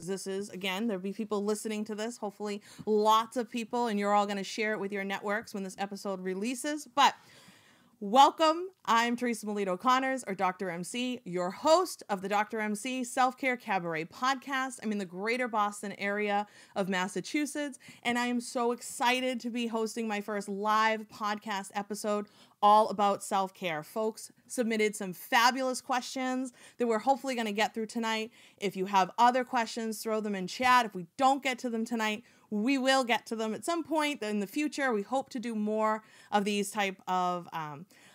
This is, again, there'll be people listening to this, hopefully lots of people, and you're all going to share it with your networks when this episode releases. But welcome. I'm Teresa Melito-Conners, or Dr. MC, your host of the Dr. MC Self-Care Cabaret podcast. I'm in the greater Boston area of Massachusetts, and I am so excited to be hosting my first live podcast episode all about self-care. Folks submitted some fabulous questions that we're hopefully going to get through tonight. If you have other questions, throw them in chat. If we don't get to them tonight, we will get to them at some point in the future. We hope to do more of these type of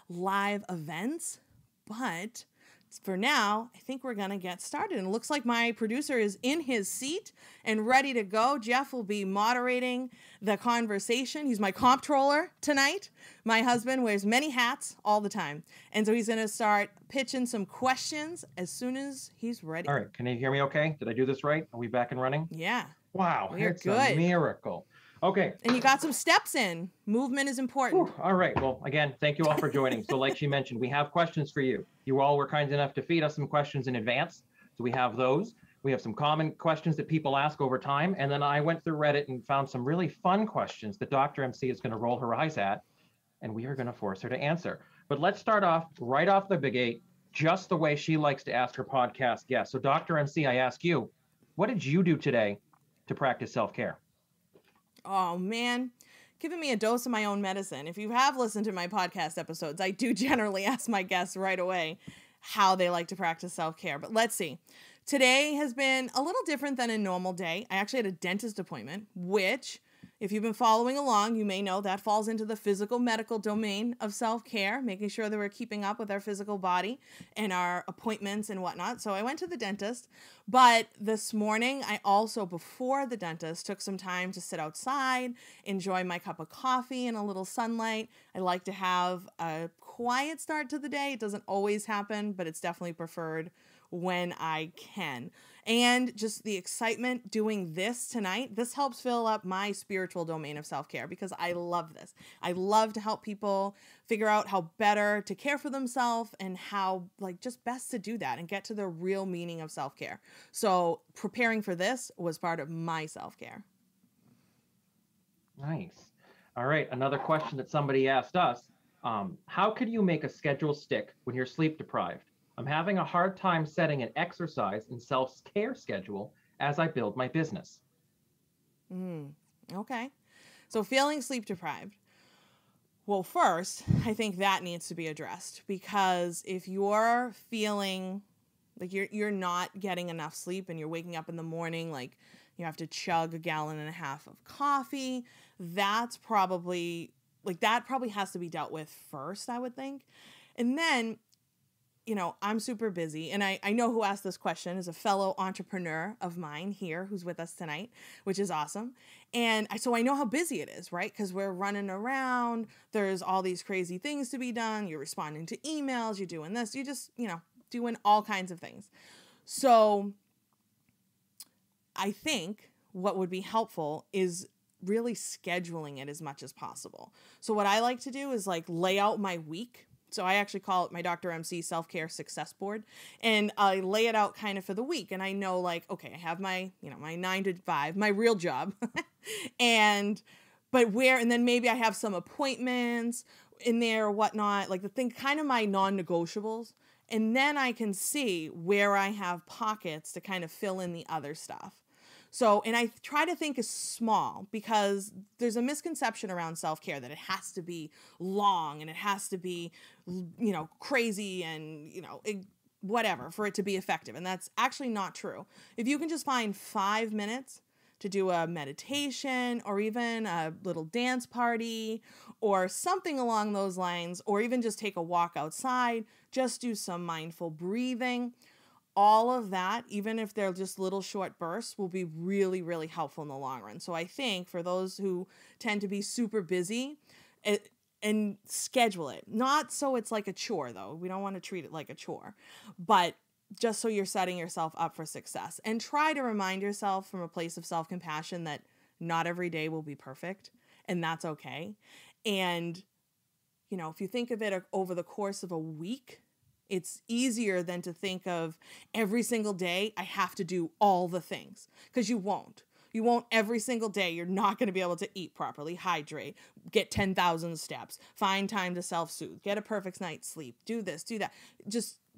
live events, but for now, I think we're going to get started. And it looks like my producer is in his seat and ready to go. Jeff will be moderating the conversation. He's my comptroller tonight. My husband wears many hats all the time. And so he's going to start pitching some questions as soon as he's ready. All right. Can you hear me okay? Did I do this right? Are we back and running? Yeah. Wow. We're it's good. A miracle. Okay. And you got some steps in. Movement is important. Whew. All right. Well, again, thank you all for joining. So like she mentioned, we have questions for you. You all were kind enough to feed us some questions in advance. So we have those. We have some common questions that people ask over time. And then I went through Reddit and found some really fun questions that Dr. MC is going to roll her eyes at, and we are going to force her to answer. But let's start off right off the gate, just the way she likes to ask her podcast guests. So Dr. MC, I ask you, what did you do today to practice self-care? Oh, man. Giving me a dose of my own medicine. If you have listened to my podcast episodes, I do generally ask my guests right away how they like to practice self-care. But let's see. Today has been a little different than a normal day. I actually had a dentist appointment, which, if you've been following along, you may know that falls into the physical medical domain of self-care, making sure that we're keeping up with our physical body and our appointments and whatnot. So I went to the dentist, but this morning I also, before the dentist, took some time to sit outside, enjoy my cup of coffee and a little sunlight. I like to have a quiet start to the day. It doesn't always happen, but it's definitely preferred when I can. And just the excitement doing this tonight, this helps fill up my spiritual domain of self-care because I love this. I love to help people figure out how better to care for themselves and how just best to do that and get to the real meaning of self-care. So preparing for this was part of my self-care. Nice. All right. Another question that somebody asked us, how could you make a schedule stick when you're sleep deprived? I'm having a hard time setting an exercise and self-care schedule as I build my business. Okay. So feeling sleep deprived. Well, first, I think that needs to be addressed because if you're feeling like you're not getting enough sleep and you're waking up in the morning, like you have to chug 1.5 gallons of coffee, that's probably that has to be dealt with first, I would think. And then, I'm super busy, and I know who asked this question is a fellow entrepreneur of mine here who's with us tonight, which is awesome. And so I know how busy it is, right? Because we're running around. There's all these crazy things to be done. You're responding to emails. You're doing this. You just, doing all kinds of things. So I think what would be helpful is really scheduling it as much as possible. So what I like to do is lay out my week. So I actually call it my Dr. MC self-care success board, and I lay it out kind of for the week. And I know okay, I have my, my 9 to 5, my real job. and then maybe I have some appointments in there or whatnot, the thing, kind of my non-negotiables. And then I can see where I have pockets to kind of fill in the other stuff. So, and I try to think as small because there's a misconception around self-care that it has to be long and it has to be, crazy and, whatever for it to be effective. And that's actually not true. If you can just find 5 minutes to do a meditation or even a little dance party or something along those lines, or even just take a walk outside, just do some mindful breathing. All of that, even if they're just little short bursts, will be really, really helpful in the long run. So I think for those who tend to be super busy, and schedule it. Not so it's like a chore, though. We don't want to treat it like a chore. But just so you're setting yourself up for success. And try to remind yourself from a place of self-compassion that not every day will be perfect. And that's okay. And, if you think of it over the course of a week, It's easier than to think of every single day I have to do all the things, because you won't. You won't every single day. You're not going to be able to eat properly, hydrate, get 10,000 steps, find time to self-soothe, get a perfect night's sleep, do this, do that.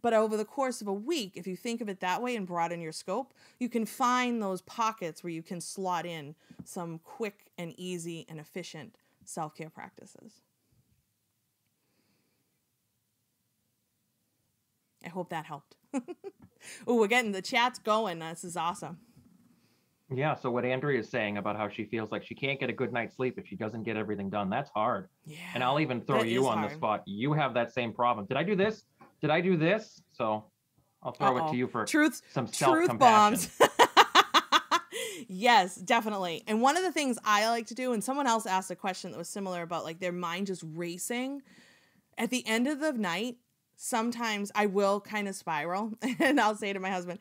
But over the course of a week, if you think of it that way and broaden your scope, you can find those pockets where you can slot in some quick and easy and efficient self-care practices. I hope that helped. Oh, we're getting the chat's going. This is awesome. Yeah, so what Andrea is saying about how she feels like she can't get a good night's sleep if she doesn't get everything done, that's hard. Yeah. And I'll even throw you on the spot. You have that same problem. Did I do this? Did I do this? So I'll throw it to you for some self-compassion. Bombs. Yes, definitely. And one of the things I like to do, and someone else asked a question that was similar about like their mind just racing. At the end of the night, sometimes I will kind of spiral and I'll say to my husband,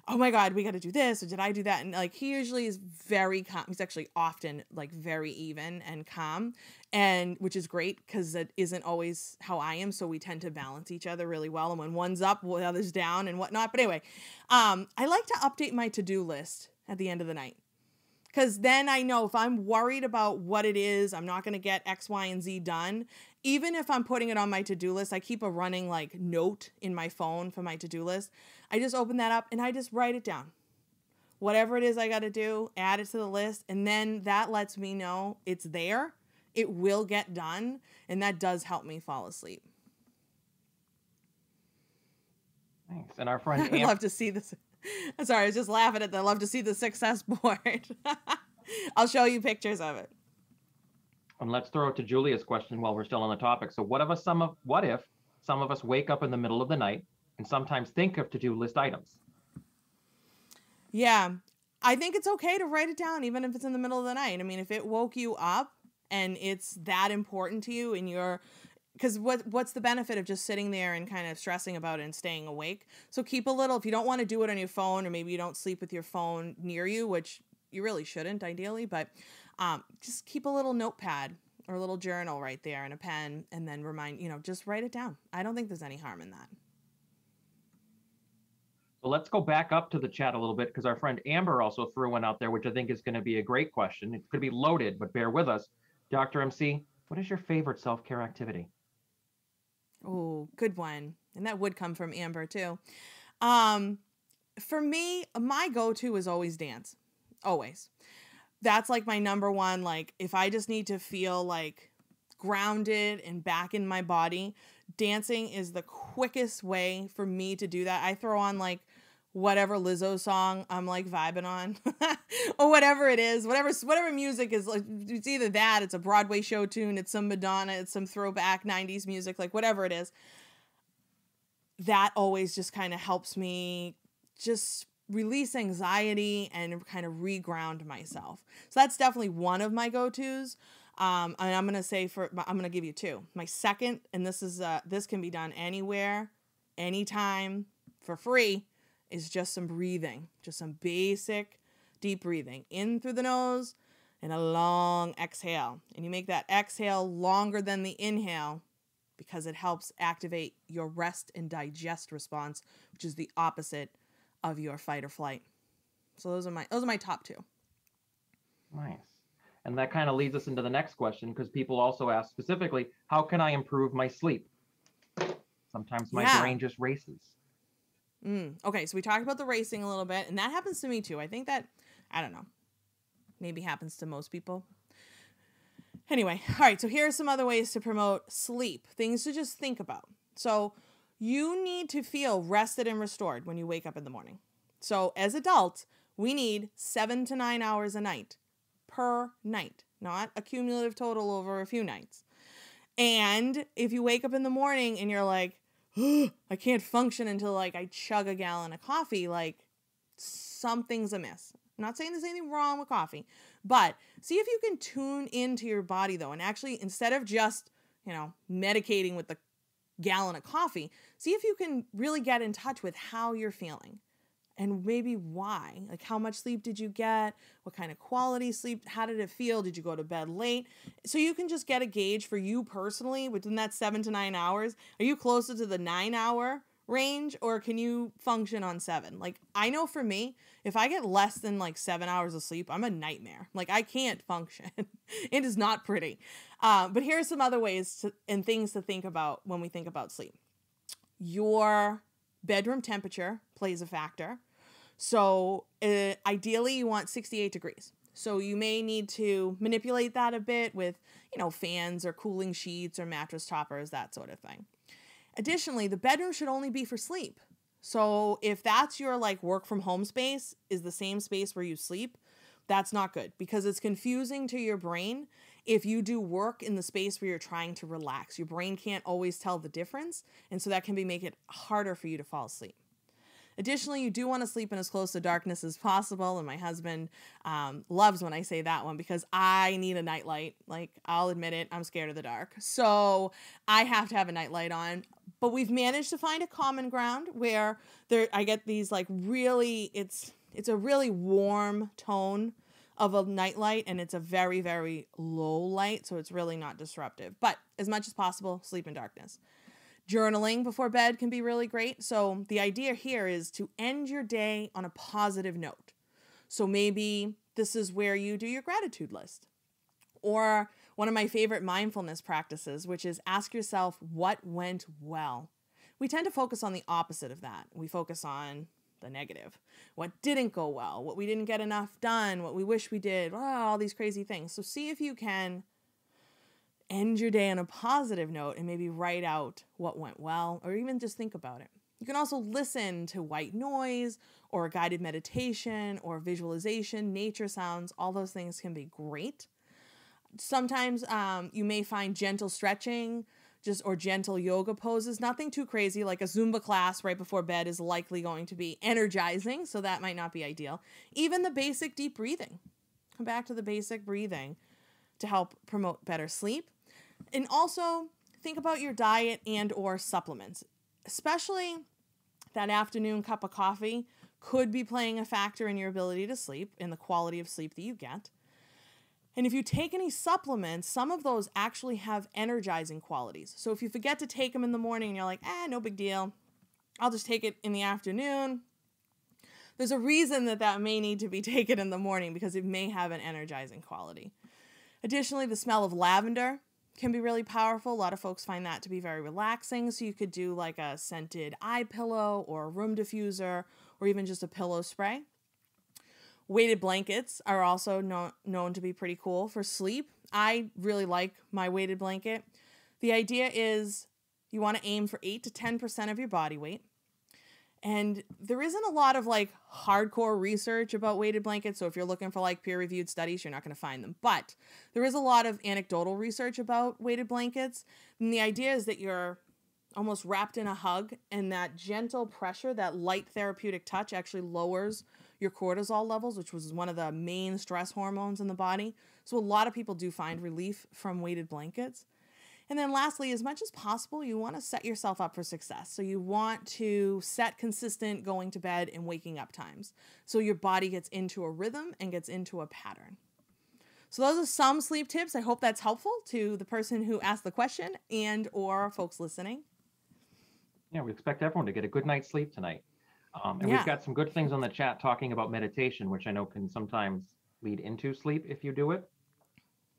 oh my God, we got to do this. Or did I do that? And like, he usually is very calm. He's actually often like very even and calm, and which is great because it isn't always how I am. So we tend to balance each other really well. And when one's up, the other's down and whatnot. But anyway, I like to update my to-do list at the end of the night. Because then I know if I'm worried about what it is, I'm not going to get X, Y, and Z done. Even if I'm putting it on my to-do list, I keep a running like note in my phone for my to-do list. I just open that up and I just write it down. Whatever it is I got to do, add it to the list. And then that lets me know it's there. It will get done. And that does help me fall asleep. Thanks. And our friend I'd love to see this. I'm sorry, I was just laughing at that. I love to see the success board. I'll show you pictures of it. And let's throw it to Julia's question while we're still on the topic. So what if some of us wake up in the middle of the night and sometimes think of to-do list items? Yeah, I think it's okay to write it down, even if it's in the middle of the night. I mean, if it woke you up and it's that important to you and you're, because what's the benefit of just sitting there and kind of stressing about it and staying awake? So keep a little, if you don't want to do it on your phone, or maybe you don't sleep with your phone near you, which you really shouldn't ideally, but just keep a little notepad or a little journal right there and a pen, and then just write it down. I don't think there's any harm in that. So let's go back up to the chat a little bit, because our friend Amber also threw one out there, which I think is going to be a great question. It could be loaded, but bear with us. Dr. MC, what is your favorite self-care activity? Oh, good one. And that would come from Amber too. For me, my go-to is always dance. Always. That's like my number one. Like if I just need to feel like grounded and back in my body, dancing is the quickest way for me to do that. I throw on like whatever Lizzo song I'm like vibing on or whatever it is, whatever music is, like it's either that, it's a Broadway show tune, it's some Madonna, it's some throwback 90s music, like whatever it is. That always just kind of helps me just release anxiety and kind of reground myself. So that's definitely one of my go-tos. And I'm going to say I'm going to give you two. My second, and this can be done anywhere, anytime, for free, is just some breathing, just some basic deep breathing in through the nose and a long exhale. And you make that exhale longer than the inhale because it helps activate your rest and digest response, which is the opposite of your fight or flight. So those are my top two. Nice. And that kind of leads us into the next question, because people also ask specifically, how can I improve my sleep? Sometimes my brain just races. Okay, so we talked about the racing a little bit, and that happens to me too. I think that, I don't know, maybe happens to most people. Anyway, all right, so here are some other ways to promote sleep, things to just think about. So you need to feel rested and restored when you wake up in the morning. So as adults, we need 7 to 9 hours a night per night, not a cumulative total over a few nights. And if you wake up in the morning and you're like, I can't function until like I chug a gallon of coffee, like something's amiss. I'm not saying there's anything wrong with coffee, but see if you can tune into your body though. And actually, instead of just, medicating with the gallon of coffee, see if you can really get in touch with how you're feeling and maybe why. Like how much sleep did you get? What kind of quality sleep? How did it feel? Did you go to bed late? So you can just get a gauge for you personally within that 7 to 9 hours. Are you closer to the 9 hour range, or can you function on 7? Like, I know for me, if I get less than like 7 hours of sleep, I'm a nightmare. Like, I can't function. It is not pretty. But here are some other ways and things to think about when we think about sleep. Your bedroom temperature plays a factor. So ideally you want 68 degrees. So you may need to manipulate that a bit with, fans or cooling sheets or mattress toppers, that sort of thing. Additionally, the bedroom should only be for sleep. So if that's your like work from home space is the same space where you sleep, that's not good because it's confusing to your brain. If you do work in the space where you're trying to relax, your brain can't always tell the difference. And so that can make it harder for you to fall asleep. Additionally, you do want to sleep in as close to darkness as possible. And my husband loves when I say that one because I need a nightlight. Like, I'll admit it, I'm scared of the dark. So I have to have a nightlight on. But we've managed to find a common ground where I get these like really, it's a really warm tone of a nightlight, and it's a very, very low light. So it's really not disruptive. But as much as possible, sleep in darkness. Journaling before bed can be really great. So the idea here is to end your day on a positive note. So maybe this is where you do your gratitude list. Or one of my favorite mindfulness practices, which is ask yourself what went well. We tend to focus on the opposite of that. We focus on the negative. What didn't go well, what we didn't get enough done, what we wish we did, all these crazy things. So see if you can end your day on a positive note and maybe write out what went well, or even just think about it. You can also listen to white noise or a guided meditation or visualization, nature sounds. All those things can be great. Sometimes you may find gentle stretching or gentle yoga poses. Nothing too crazy, like a Zumba class right before bed is likely going to be energizing, so that might not be ideal. Even the basic deep breathing. Come back to the basic breathing to help promote better sleep. And also think about your diet and or supplements, especially that afternoon cup of coffee could be playing a factor in your ability to sleep and the quality of sleep that you get. And if you take any supplements, some of those actually have energizing qualities. So if you forget to take them in the morning and you're like, no big deal, I'll just take it in the afternoon. There's a reason that may need to be taken in the morning because it may have an energizing quality. Additionally, the smell of lavender can be really powerful. A lot of folks find that to be very relaxing. So you could do like a scented eye pillow or a room diffuser or even just a pillow spray. Weighted blankets are also known to be pretty cool for sleep. I really like my weighted blanket. The idea is you want to aim for 8 to 10% of your body weight. And there isn't a lot of like hardcore research about weighted blankets. So if you're looking for like peer-reviewed studies, you're not going to find them. But there is a lot of anecdotal research about weighted blankets. And the idea is that you're almost wrapped in a hug, and that gentle pressure, that light therapeutic touch actually lowers your cortisol levels, which was one of the main stress hormones in the body. So a lot of people do find relief from weighted blankets. And then lastly, as much as possible, you want to set yourself up for success. So you want to set consistent going to bed and waking up times. So your body gets into a rhythm and gets into a pattern. So those are some sleep tips. I hope that's helpful to the person who asked the question and or folks listening. Yeah, we expect everyone to get a good night's sleep tonight. We've got some good things on the chat talking about meditation, which I know can sometimes lead into sleep if you do it.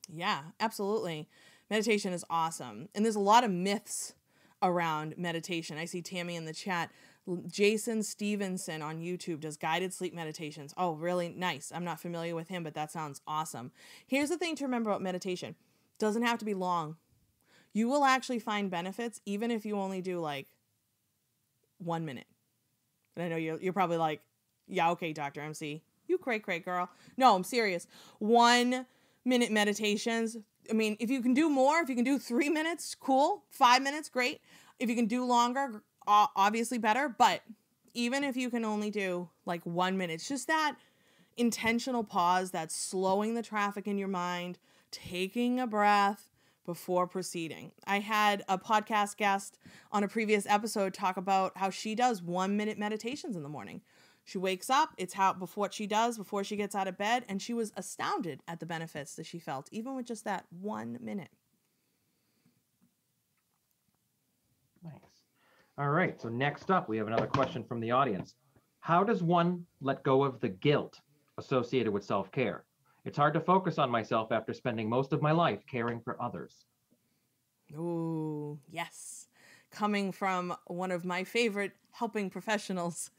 Yeah, absolutely. Meditation is awesome. And there's a lot of myths around meditation. I see Tammy in the chat. Jason Stevenson on YouTube does guided sleep meditations. Oh, really nice. I'm not familiar with him, but that sounds awesome. Here's the thing to remember about meditation. It doesn't have to be long. You will actually find benefits even if you only do like 1 minute. And I know you're probably like, yeah, okay, Dr. MC, you cray girl. No, I'm serious. 1 minute meditations. I mean, if you can do more, if you can do 3 minutes, cool. 5 minutes, great. If you can do longer, obviously better. But even if you can only do like 1 minute, it's just that intentional pause, that's slowing the traffic in your mind, taking a breath before proceeding. I had a podcast guest on a previous episode talk about how she does 1 minute meditations in the morning. She wakes up, it's what she does before she gets out of bed, and she was astounded at the benefits that she felt, even with just that 1 minute. Nice. All right. So next up, we have another question from the audience. How does one let go of the guilt associated with self-care? It's hard to focus on myself after spending most of my life caring for others. Ooh, yes. Coming from one of my favorite helping professionals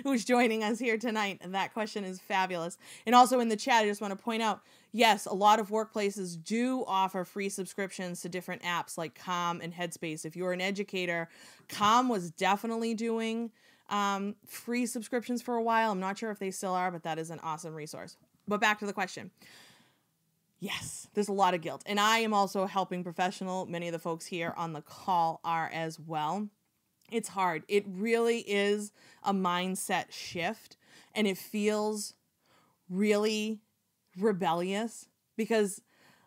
who's joining us here tonight. And that question is fabulous. And also in the chat, I just want to point out, yes, a lot of workplaces do offer free subscriptions to different apps like Calm and Headspace. If you're an educator, Calm was definitely doing free subscriptions for a while. I'm not sure if they still are, but that is an awesome resource. But back to the question. Yes, there's a lot of guilt. And I am also a helping professional. Many of the folks here on the call are as well. It's hard. It really is a mindset shift. And it feels really rebellious because,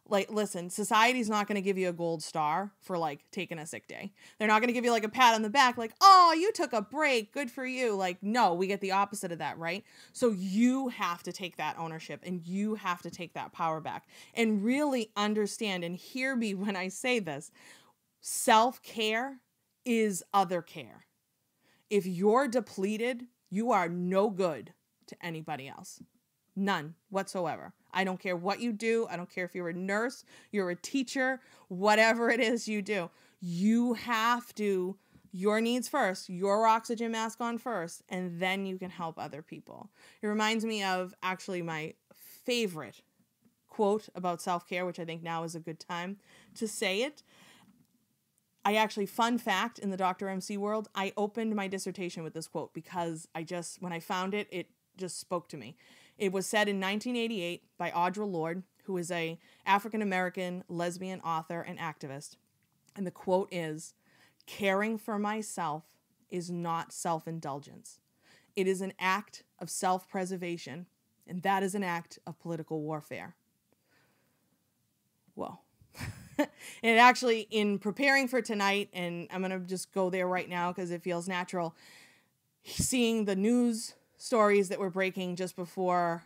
like, listen, society's not going to give you a gold star for, like, taking a sick day. They're not going to give you, like, a pat on the back, like, oh, you took a break, good for you. Like, no, we get the opposite of that, right? So you have to take that ownership and you have to take that power back and really understand and hear me when I say this. Self-care is other care. If you're depleted, you are no good to anybody else. None whatsoever. I don't care what you do. I don't care if you're a nurse, you're a teacher, whatever it is you do. You have to, your needs first, your oxygen mask on first, and then you can help other people. It reminds me of actually my favorite quote about self-care, which I think now is a good time to say it. I actually, fun fact, in the Dr. MC world, I opened my dissertation with this quote because when I found it, it just spoke to me. It was said in 1988 by Audre Lorde, who is a African-American lesbian author and activist. And the quote is, "Caring for myself is not self-indulgence. It is an act of self-preservation, and that is an act of political warfare." Whoa. And actually, in preparing for tonight, and I'm going to just go there right now because it feels natural, seeing the news stories that were breaking just before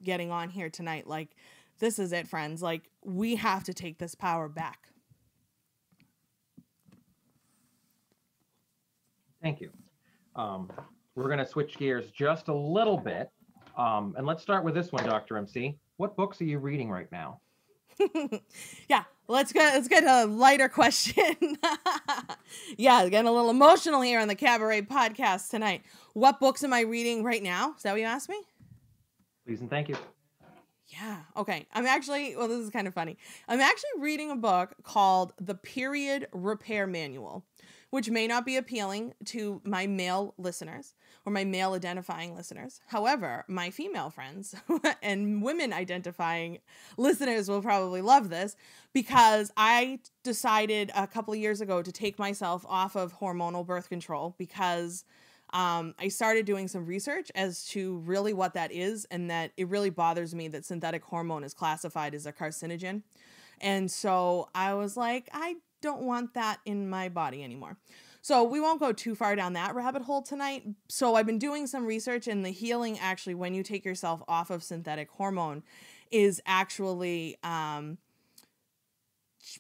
getting on here tonight, like, this is it, friends. Like, we have to take this power back. Thank you. We're going to switch gears just a little bit. And let's start with this one, Dr. MC. What books are you reading right now? Yeah, let's get a lighter question. Yeah, getting a little emotional here on the Cabaret podcast tonight. What books am I reading right now? Is that what you asked me? Please and thank you. Yeah, okay. This is kind of funny. I'm actually reading a book called The Period Repair Manual, which may not be appealing to my male listeners or my male identifying listeners. However, my female friends and women identifying listeners will probably love this because I decided a couple of years ago to take myself off of hormonal birth control because I started doing some research as to really what that is, and that it really bothers me that synthetic hormone is classified as a carcinogen. And so I was like, I don't want that in my body anymore. So we won't go too far down that rabbit hole tonight. So I've been doing some research, and the healing actually, when you take yourself off of synthetic hormone, is actually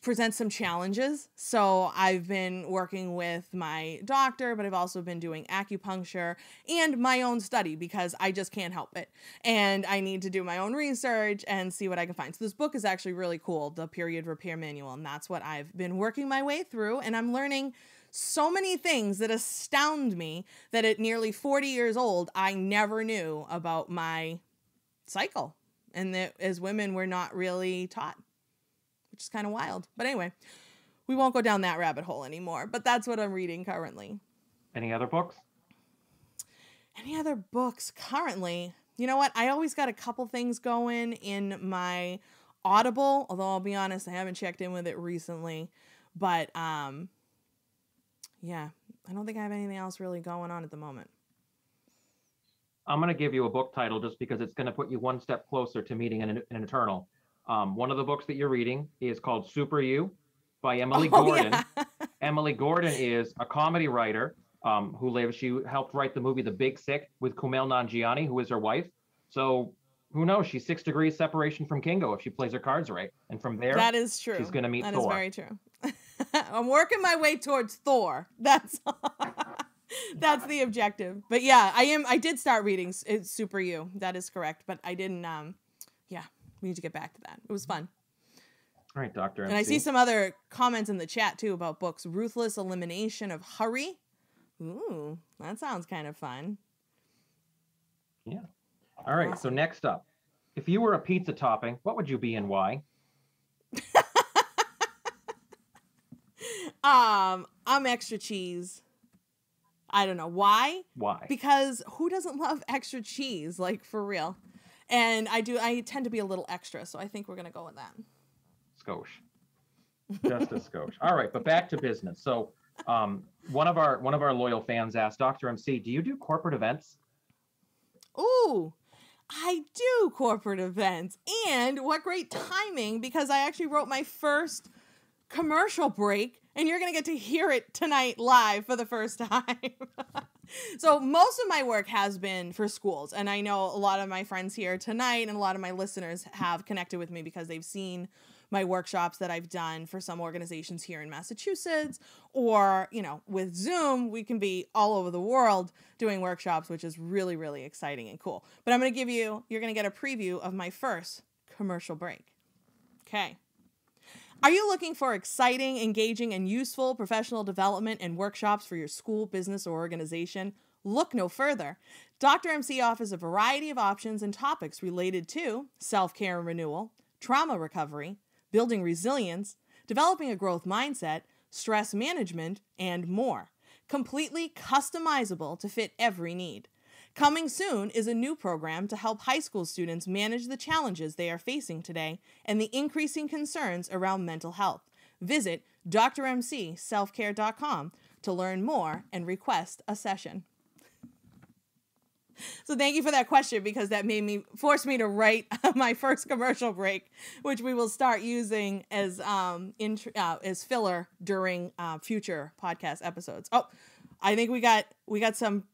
presents some challenges. So I've been working with my doctor, but I've also been doing acupuncture and my own study because I just can't help it. And I need to do my own research and see what I can find. So this book is actually really cool, The Period Repair Manual. And that's what I've been working my way through. And I'm learning so many things that astound me that at nearly 40 years old, I never knew about my cycle. And that as women, we're not really taught, which is kind of wild. But anyway, we won't go down that rabbit hole anymore. But that's what I'm reading currently. Any other books? Any other books currently? You know what? I always got a couple things going in my Audible, although I'll be honest, I haven't checked in with it recently. But yeah, I don't think I have anything else really going on at the moment. I'm going to give you a book title just because it's going to put you one step closer to meeting an eternal. One of the books that you're reading is called Super You by Emily Gordon. Yeah. Emily Gordon is a comedy writer she helped write the movie The Big Sick with Kumail Nanjiani, who is her wife. So who knows? She's 6 degrees separation from Kingo if she plays her cards right. And from there, that is true. She's going to meet Thor. That is very true. I'm working my way towards Thor. That's all. That's the objective. But yeah, I did start reading it's Super You. That is correct. But I didn't, yeah, we need to get back to that. It was fun. All right, Dr. MC. And I see some other comments in the chat too about books. Ruthless Elimination of Hurry. Ooh, that sounds kind of fun. Yeah. All right. Awesome. So next up, if you were a pizza topping, what would you be and why? I'm extra cheese. I don't know why. Why? Because who doesn't love extra cheese? Like, for real. And I tend to be a little extra, so I think we're gonna go with that. Skosh. Just a skosh. All right, but back to business. So one of our loyal fans asked, Dr. MC, do you do corporate events? Ooh, I do corporate events. And what great timing, because I actually wrote my first commercial break, and you're going to get to hear it tonight live for the first time. So most of my work has been for schools, and I know a lot of my friends here tonight and a lot of my listeners have connected with me because they've seen my workshops that I've done for some organizations here in Massachusetts, or, you know, with Zoom, we can be all over the world doing workshops, which is really, really exciting and cool. But I'm going to you're going to get a preview of my first commercial break. Okay. Are you looking for exciting, engaging, and useful professional development and workshops for your school, business, or organization? Look no further. Dr. MC offers a variety of options and topics related to self-care and renewal, trauma recovery, building resilience, developing a growth mindset, stress management, and more. Completely customizable to fit every need. Coming soon is a new program to help high school students manage the challenges they are facing today and the increasing concerns around mental health. Visit drmcselfcare.com to learn more and request a session. So thank you for that question, because that forced me to write my first commercial break, which we will start using as filler during future podcast episodes. Oh, I think we got some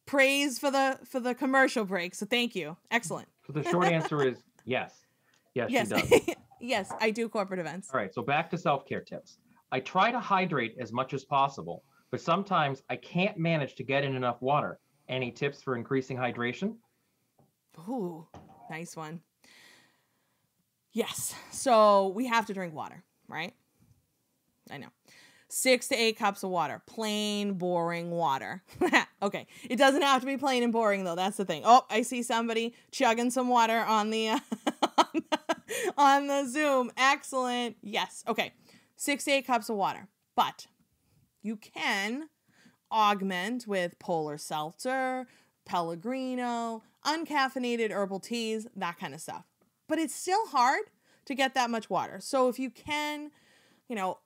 praise for the commercial break. So thank you. Excellent. So the short answer is yes. Yes, she does. Yes, I do corporate events. All right. So back to self-care tips. I try to hydrate as much as possible, but sometimes I can't manage to get in enough water. Any tips for increasing hydration? Ooh, nice one. Yes. So we have to drink water, right? I know. 6 to 8 cups of water. Plain, boring water. Okay. It doesn't have to be plain and boring, though. That's the thing. Oh, I see somebody chugging some water on the on the Zoom. Excellent. Yes. Okay. 6 to 8 cups of water. But you can augment with polar seltzer, Pellegrino, uncaffeinated herbal teas, that kind of stuff. But it's still hard to get that much water. So if you can, you know,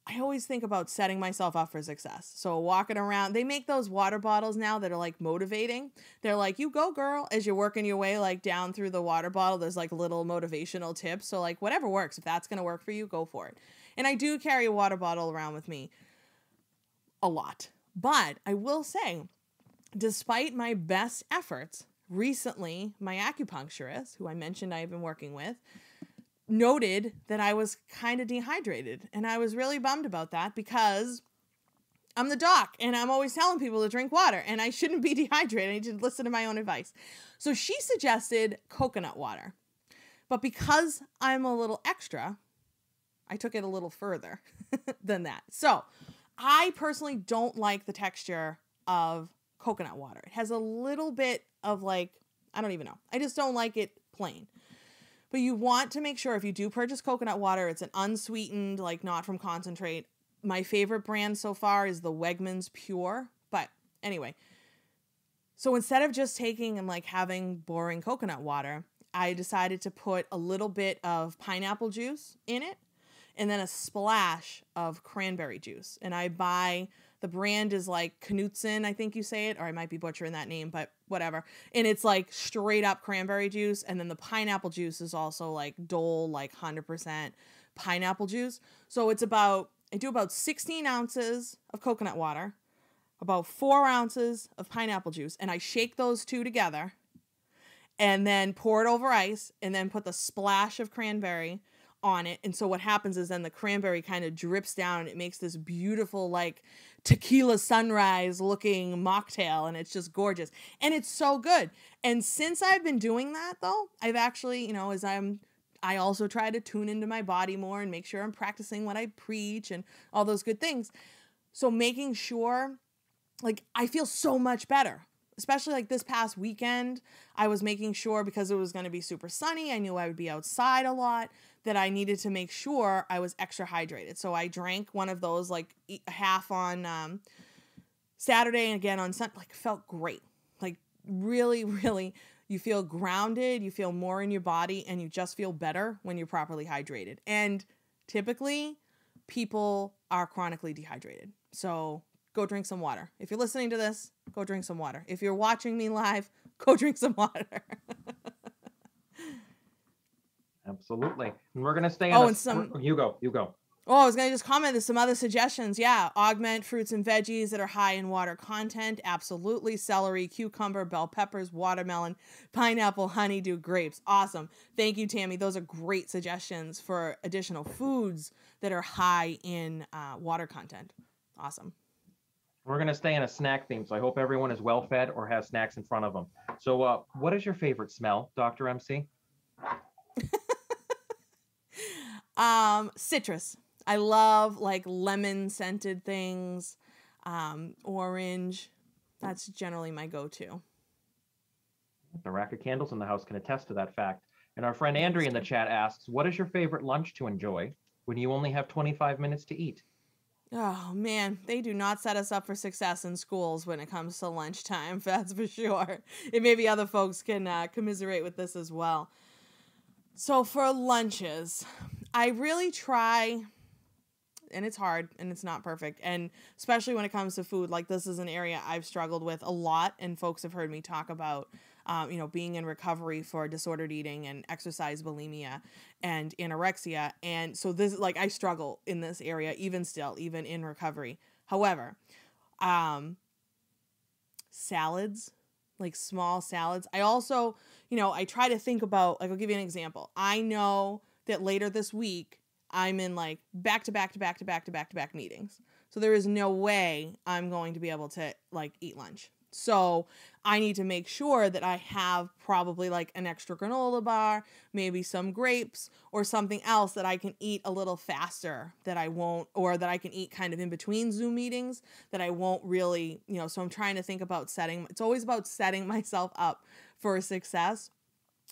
I always think about setting myself up for success. So walking around, they make those water bottles now that are like motivating. They're like, you go girl, as you're working your way like down through the water bottle, there's like little motivational tips. So like whatever works, if that's going to work for you, go for it. And I do carry a water bottle around with me a lot. But I will say, despite my best efforts, recently my acupuncturist, who I mentioned I've been working with, noted that I was kind of dehydrated. And I was really bummed about that, because I'm the doc and I'm always telling people to drink water and I shouldn't be dehydrated. I need to listen to my own advice. So she suggested coconut water. But because I'm a little extra, I took it a little further than that. So I personally don't like the texture of coconut water. It has a little bit of like, I don't even know. I just don't like it plain. But you want to make sure if you do purchase coconut water, it's an unsweetened, like not from concentrate. My favorite brand so far is the Wegmans Pure. But anyway, so instead of just taking and like having boring coconut water, I decided to put a little bit of pineapple juice in it, and then a splash of cranberry juice. And I buy, the brand is like Knutson, I think you say it, or I might be butchering that name, but whatever. And it's like straight up cranberry juice. And then the pineapple juice is also like Dole, like 100% pineapple juice. So it's I do about 16 ounces of coconut water, about 4 ounces of pineapple juice. And I shake those two together and then pour it over ice and then put the splash of cranberry on it. And so what happens is then the cranberry kind of drips down and it makes this beautiful like tequila sunrise looking mocktail, and it's just gorgeous. And it's so good. And since I've been doing that though, I've actually, I also try to tune into my body more and make sure I'm practicing what I preach and all those good things. So making sure, like, I feel so much better. Especially like this past weekend, I was making sure, because it was going to be super sunny, I knew I would be outside a lot, that I needed to make sure I was extra hydrated. So I drank one of those, like half on Saturday and again on Sunday. Like, felt great. Like, really, really, you feel grounded, you feel more in your body, and you just feel better when you're properly hydrated. And typically, people are chronically dehydrated. So go drink some water. If you're listening to this, go drink some water. If you're watching me live, go drink some water. Absolutely. And we're going to stay on you go. Oh, I was going to just comment. There's some other suggestions. Yeah. Augment fruits and veggies that are high in water content. Absolutely. Celery, cucumber, bell peppers, watermelon, pineapple, honeydew, grapes. Awesome. Thank you, Tammy. Those are great suggestions for additional foods that are high in water content. Awesome. We're going to stay in a snack theme, so I hope everyone is well fed or has snacks in front of them. So what is your favorite smell, Dr. MC? Citrus. I love like lemon scented things, orange. That's generally my go-to. The rack of candles in the house can attest to that fact. And our friend Andrea in the chat asks, what is your favorite lunch to enjoy when you only have 25 minutes to eat? Oh man, they do not set us up for success in schools when it comes to lunchtime, that's for sure. And maybe other folks can commiserate with this as well. So for lunches, I really try, and it's hard and it's not perfect. And especially when it comes to food, like this is an area I've struggled with a lot. And folks have heard me talk about, being in recovery for disordered eating and exercise bulimia and anorexia. And so this, like, I struggle in this area, even in recovery. However, salads, like small salads. I also, I try to think about, like, I'll give you an example. I know that later this week, I'm in like back-to-back meetings. So there is no way I'm going to be able to like eat lunch. So I need to make sure that I have probably like an extra granola bar, maybe some grapes or something else that I can eat a little faster, that I won't, or that I can eat kind of in between Zoom meetings that I won't really, so I'm trying to think about it's always about setting myself up for success.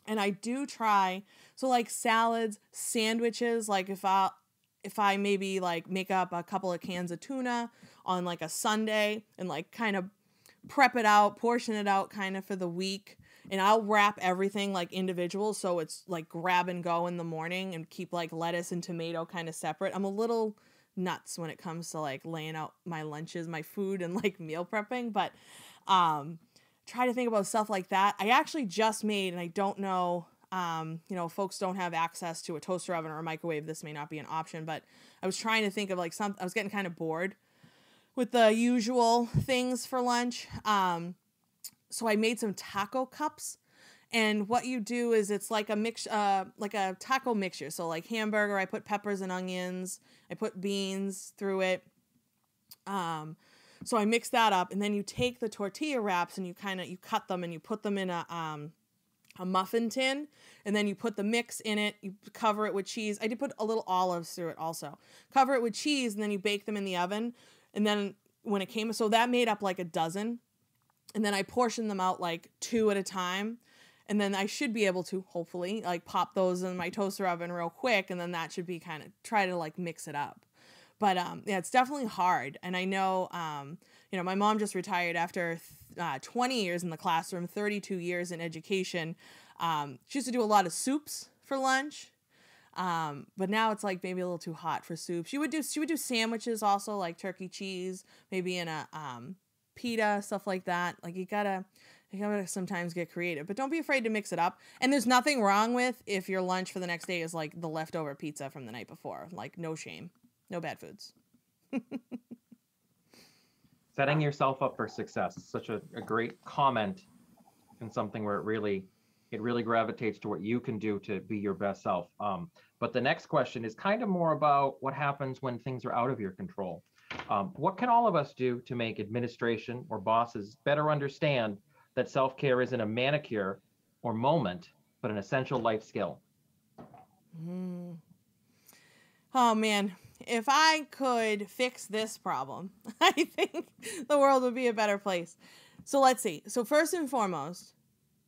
And I do try, so like salads, sandwiches, like if I maybe like make up a couple of cans of tuna on like a Sunday and like kind of prep it out, portion it out kind of for the week. And I'll wrap everything like individual. So it's like grab and go in the morning and keep like lettuce and tomato kind of separate. I'm a little nuts when it comes to like laying out my lunches, my food and like meal prepping. But try to think about stuff like that. I actually just made, and I don't know, folks don't have access to a toaster oven or a microwave. This may not be an option, but I was trying to think of like I was getting kind of bored with the usual things for lunch. So I made some taco cups, and what you do is it's like a mix, like a taco mixture. So like hamburger, I put peppers and onions, I put beans through it. So I mix that up, and then you take the tortilla wraps and you cut them and you put them in a muffin tin, and then you put the mix in it, you cover it with cheese. I did put a little olives through it also. Cover it with cheese, and then you bake them in the oven. And then when it came, so that made up like a dozen. And then I portioned them out like 2 at a time. And then I should be able to, hopefully, like pop those in my toaster oven real quick. And then that should be kind of, try to like mix it up. But yeah, it's definitely hard. And I know, my mom just retired after 20 years in the classroom, 32 years in education. She used to do a lot of soups for lunch. But now it's like maybe a little too hot for soup. She would do sandwiches also, like turkey cheese, maybe in a pita, stuff like that. Like you gotta sometimes get creative, but don't be afraid to mix it up. And there's nothing wrong with if your lunch for the next day is like the leftover pizza from the night before. Like no shame, no bad foods. Setting yourself up for success. Such a great comment, and something where it really it really gravitates to what you can do to be your best self. But the next question is kind of more about what happens when things are out of your control. What can all of us do to make administration or bosses better understand that self-care isn't a manicure or moment, but an essential life skill? Mm. Oh man, if I could fix this problem, I think the world would be a better place. So let's see. So first and foremost,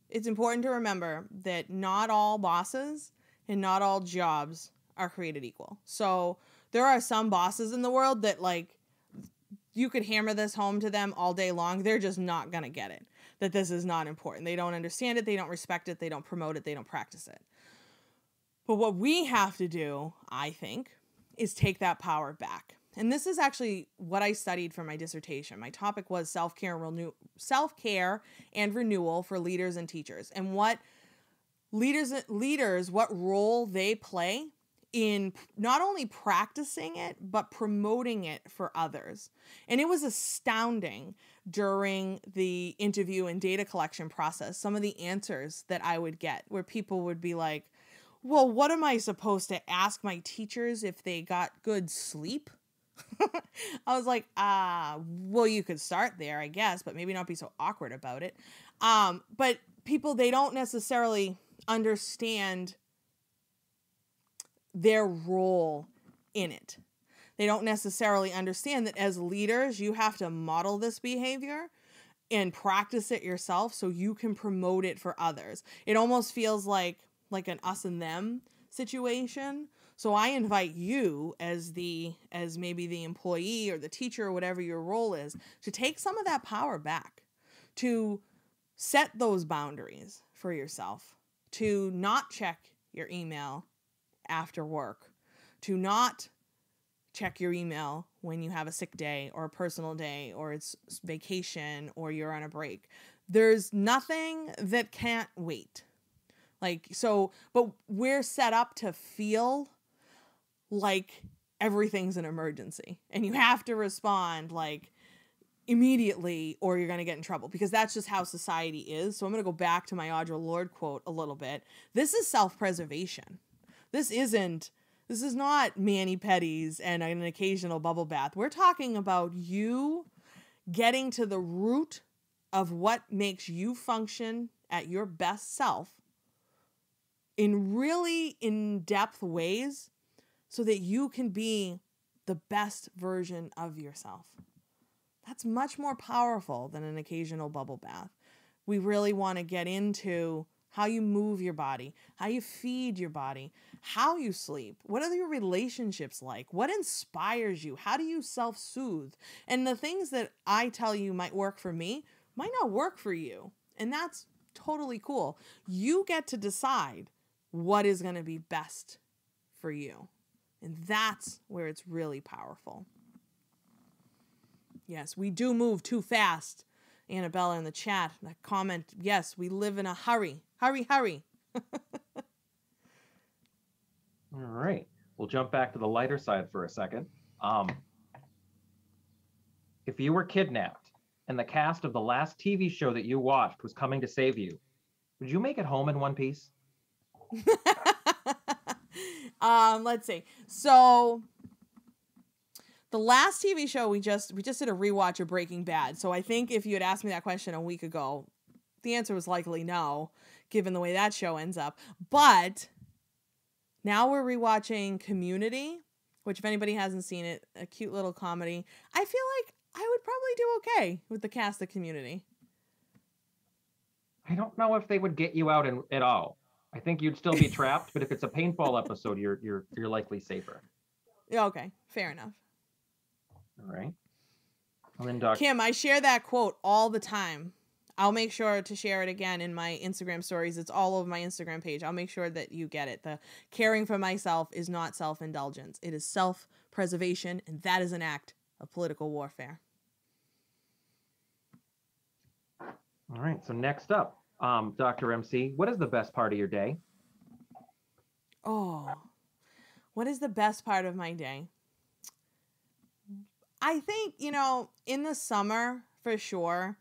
it's important to remember that not all bosses and not all jobs are created equal. So there are some bosses in the world that, like, you could hammer this home to them all day long. They're just not going to get it, that this is not important. They don't understand it. They don't respect it. They don't promote it. They don't practice it. But what we have to do, I think, is take that power back. And this is actually what I studied for my dissertation. My topic was self-care and renewal for leaders and teachers, and what leaders, what role they play in not only practicing it, but promoting it for others. And it was astounding during the interview and data collection process, some of the answers that I would get, where people would be like, well, what am I supposed to ask my teachers if they got good sleep? I was like, well, you could start there, I guess, but maybe not be so awkward about it. But people, they don't necessarily understand their role in it. They don't necessarily understand that as leaders, you have to model this behavior and practice it yourself so you can promote it for others. It almost feels like an us and them situation. So I invite you as maybe the employee or the teacher or whatever your role is, to take some of that power back, to set those boundaries for yourself, to not check your email after work, to not check your email when you have a sick day or a personal day or it's vacation or you're on a break. There's nothing that can't wait. But we're set up to feel like everything's an emergency and you have to respond like immediately or you're going to get in trouble, because that's just how society is. So I'm going to go back to my Audre Lorde quote a little bit. This is self-preservation. This is not mani-pedis and an occasional bubble bath. We're talking about you getting to the root of what makes you function at your best self in really in-depth ways so that you can be the best version of yourself. That's much more powerful than an occasional bubble bath. We really want to get into how you move your body, how you feed your body, how you sleep, what are your relationships like, what inspires you, how do you self-soothe? And the things that I tell you might work for me might not work for you. And that's totally cool. You get to decide what is going to be best for you. And that's where it's really powerful. Yes, we do move too fast. Annabella in the chat, that comment, yes, we live in a hurry. Hurry, hurry. All right. We'll jump back to the lighter side for a second. If you were kidnapped and the cast of the last TV show that you watched was coming to save you, would you make it home in one piece? Let's see. So the last TV show we just did a rewatch of Breaking Bad. So I think if you had asked me that question a week ago, the answer was likely no, given the way that show ends up. But now we're rewatching Community, which if anybody hasn't seen it, a cute little comedy. I feel like I would probably do okay with the cast of Community. I don't know if they would get you out at all. I think you'd still be trapped, but if it's a paintball episode, you're likely safer. Okay, fair enough. All right. And then Kim, I share that quote all the time. I'll make sure to share it again in my Instagram stories. It's all over my Instagram page. I'll make sure that you get it. The caring for myself is not self-indulgence. It is self-preservation, and that is an act of political warfare. All right. So next up, Dr. MC, what is the best part of your day? Oh, what is the best part of my day? I think, in the summer, for sure,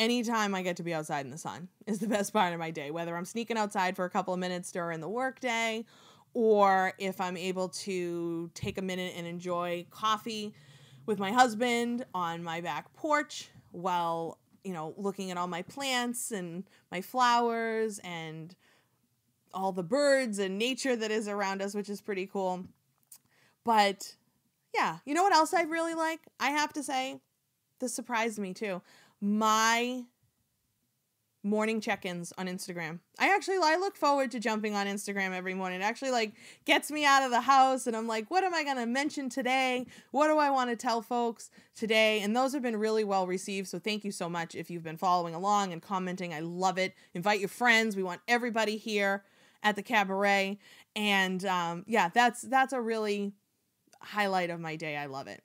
anytime I get to be outside in the sun is the best part of my day, whether I'm sneaking outside for a couple of minutes during the workday, or if I'm able to take a minute and enjoy coffee with my husband on my back porch while, looking at all my plants and my flowers and all the birds and nature that is around us, which is pretty cool. But yeah, you know what else I really like? I have to say, this surprised me too. My morning check-ins on Instagram. I look forward to jumping on Instagram every morning. It actually gets me out of the house, and I'm like, what am I going to mention today? What do I want to tell folks today? And those have been really well received. So thank you so much if you've been following along and commenting. I love it. Invite your friends. We want everybody here at the Cabaret. And that's a really highlight of my day. I love it.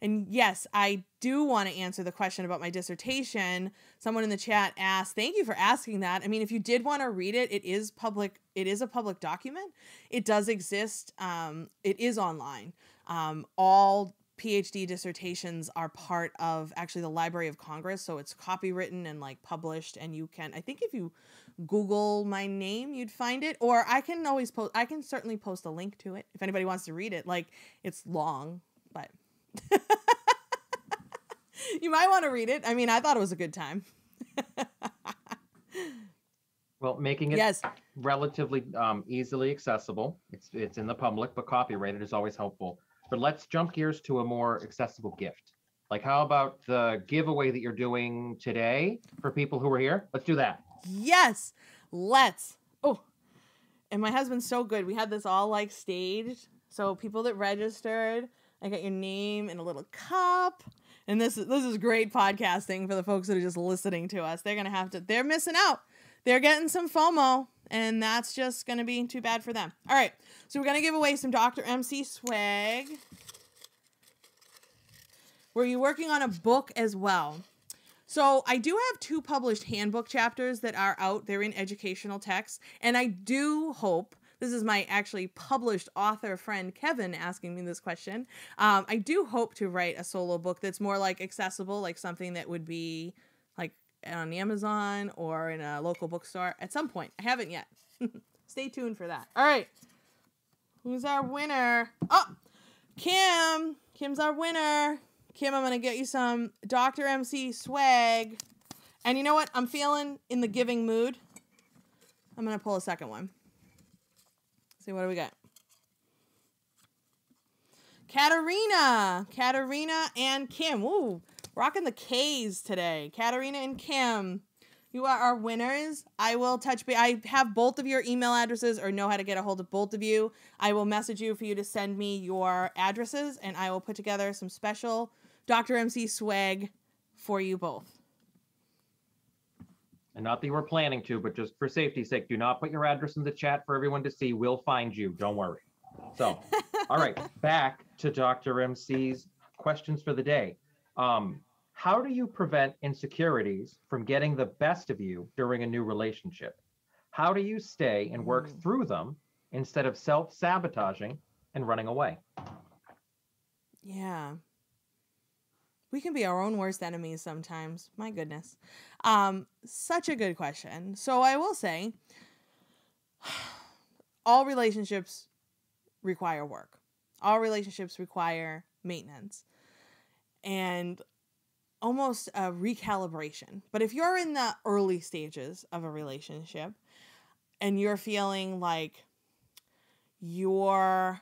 And yes, I do want to answer the question about my dissertation. Someone in the chat asked, thank you for asking that. I mean, if you did want to read it, it is public. It is a public document. It does exist. It is online. All PhD dissertations are part of actually the Library of Congress. So it's copywritten and published, and you can, I think if you Google my name, you'd find it, or I can certainly post a link to it if anybody wants to read it. It's long, but you might want to read it. I mean, I thought it was a good time. Well, making it relatively easily accessible. It's in the public, but copyrighted is always helpful. But let's jump gears to a more accessible gift. How about the giveaway that you're doing today for people who are here? Let's do that. Yes, let's. Oh, and my husband's so good. We had this all staged. So people that registered, I got your name in a little cup. And this is great podcasting for the folks that are just listening to us. They're missing out. They're getting some FOMO, and that's just going to be too bad for them. All right. So we're going to give away some Dr. MC swag. Were you working on a book as well? So I do have 2 published handbook chapters that are out. They're in educational texts. And I do hope, this is my actually published author friend Kevin asking me this question. I do hope to write a solo book that's more accessible, something that would be on Amazon or in a local bookstore at some point. I haven't yet. Stay tuned for that. All right. Who's our winner? Oh, Kim. Kim's our winner. Kim, I'm going to get you some Dr. MC swag. And you know what? I'm feeling in the giving mood. I'm going to pull a second one. See, what do we got? Katerina and Kim. Ooh, rocking the K's today. Katerina and Kim, you are our winners. I will touch base. I have both of your email addresses, or know how to get a hold of both of you. I will message you for you to send me your addresses, and I will put together some special Dr. MC swag for you both. And not that you were planning to, but just for safety's sake, do not put your address in the chat for everyone to see. We'll find you. Don't worry. So, all right, back to Dr. MC's questions for the day. How do you prevent insecurities from getting the best of you during a new relationship? How do you stay and work through them instead of self-sabotaging and running away? Yeah. We can be our own worst enemies sometimes. My goodness. Such a good question. So I will say, all relationships require work. All relationships require maintenance and almost a recalibration. But if you're in the early stages of a relationship and you're feeling like you're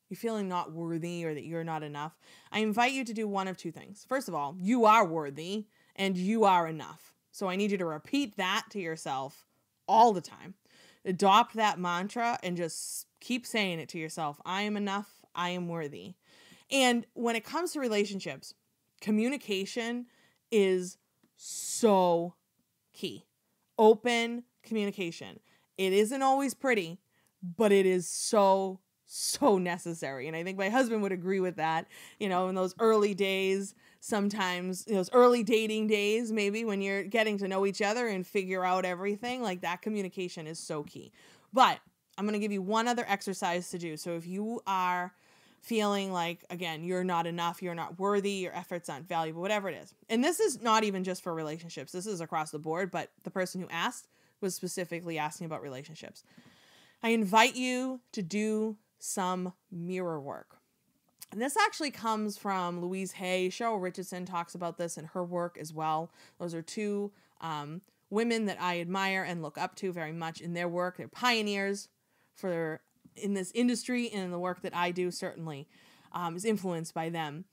you're feeling not worthy or that you're not enough, I invite you to do one of 2 things. First of all, you are worthy and you are enough. So I need you to repeat that to yourself all the time. Adopt that mantra and just keep saying it to yourself. I am enough. I am worthy. And when it comes to relationships, communication is so key. Open communication. It isn't always pretty, but it is so necessary. And I think my husband would agree with that. In those early days, sometimes those early dating days, maybe when you're getting to know each other and figure out everything, that communication is so key. But I'm going to give you one other exercise to do. So if you are feeling like, again, you're not enough, you're not worthy, your efforts aren't valuable, whatever it is. And this is not even just for relationships. This is across the board, but the person who asked was specifically asking about relationships. I invite you to do some mirror work. And this actually comes from Louise Hay. Cheryl Richardson talks about this in her work as well. Those are two women that I admire and look up to very much in their work. They're pioneers in this industry, and in the work that I do certainly is influenced by them.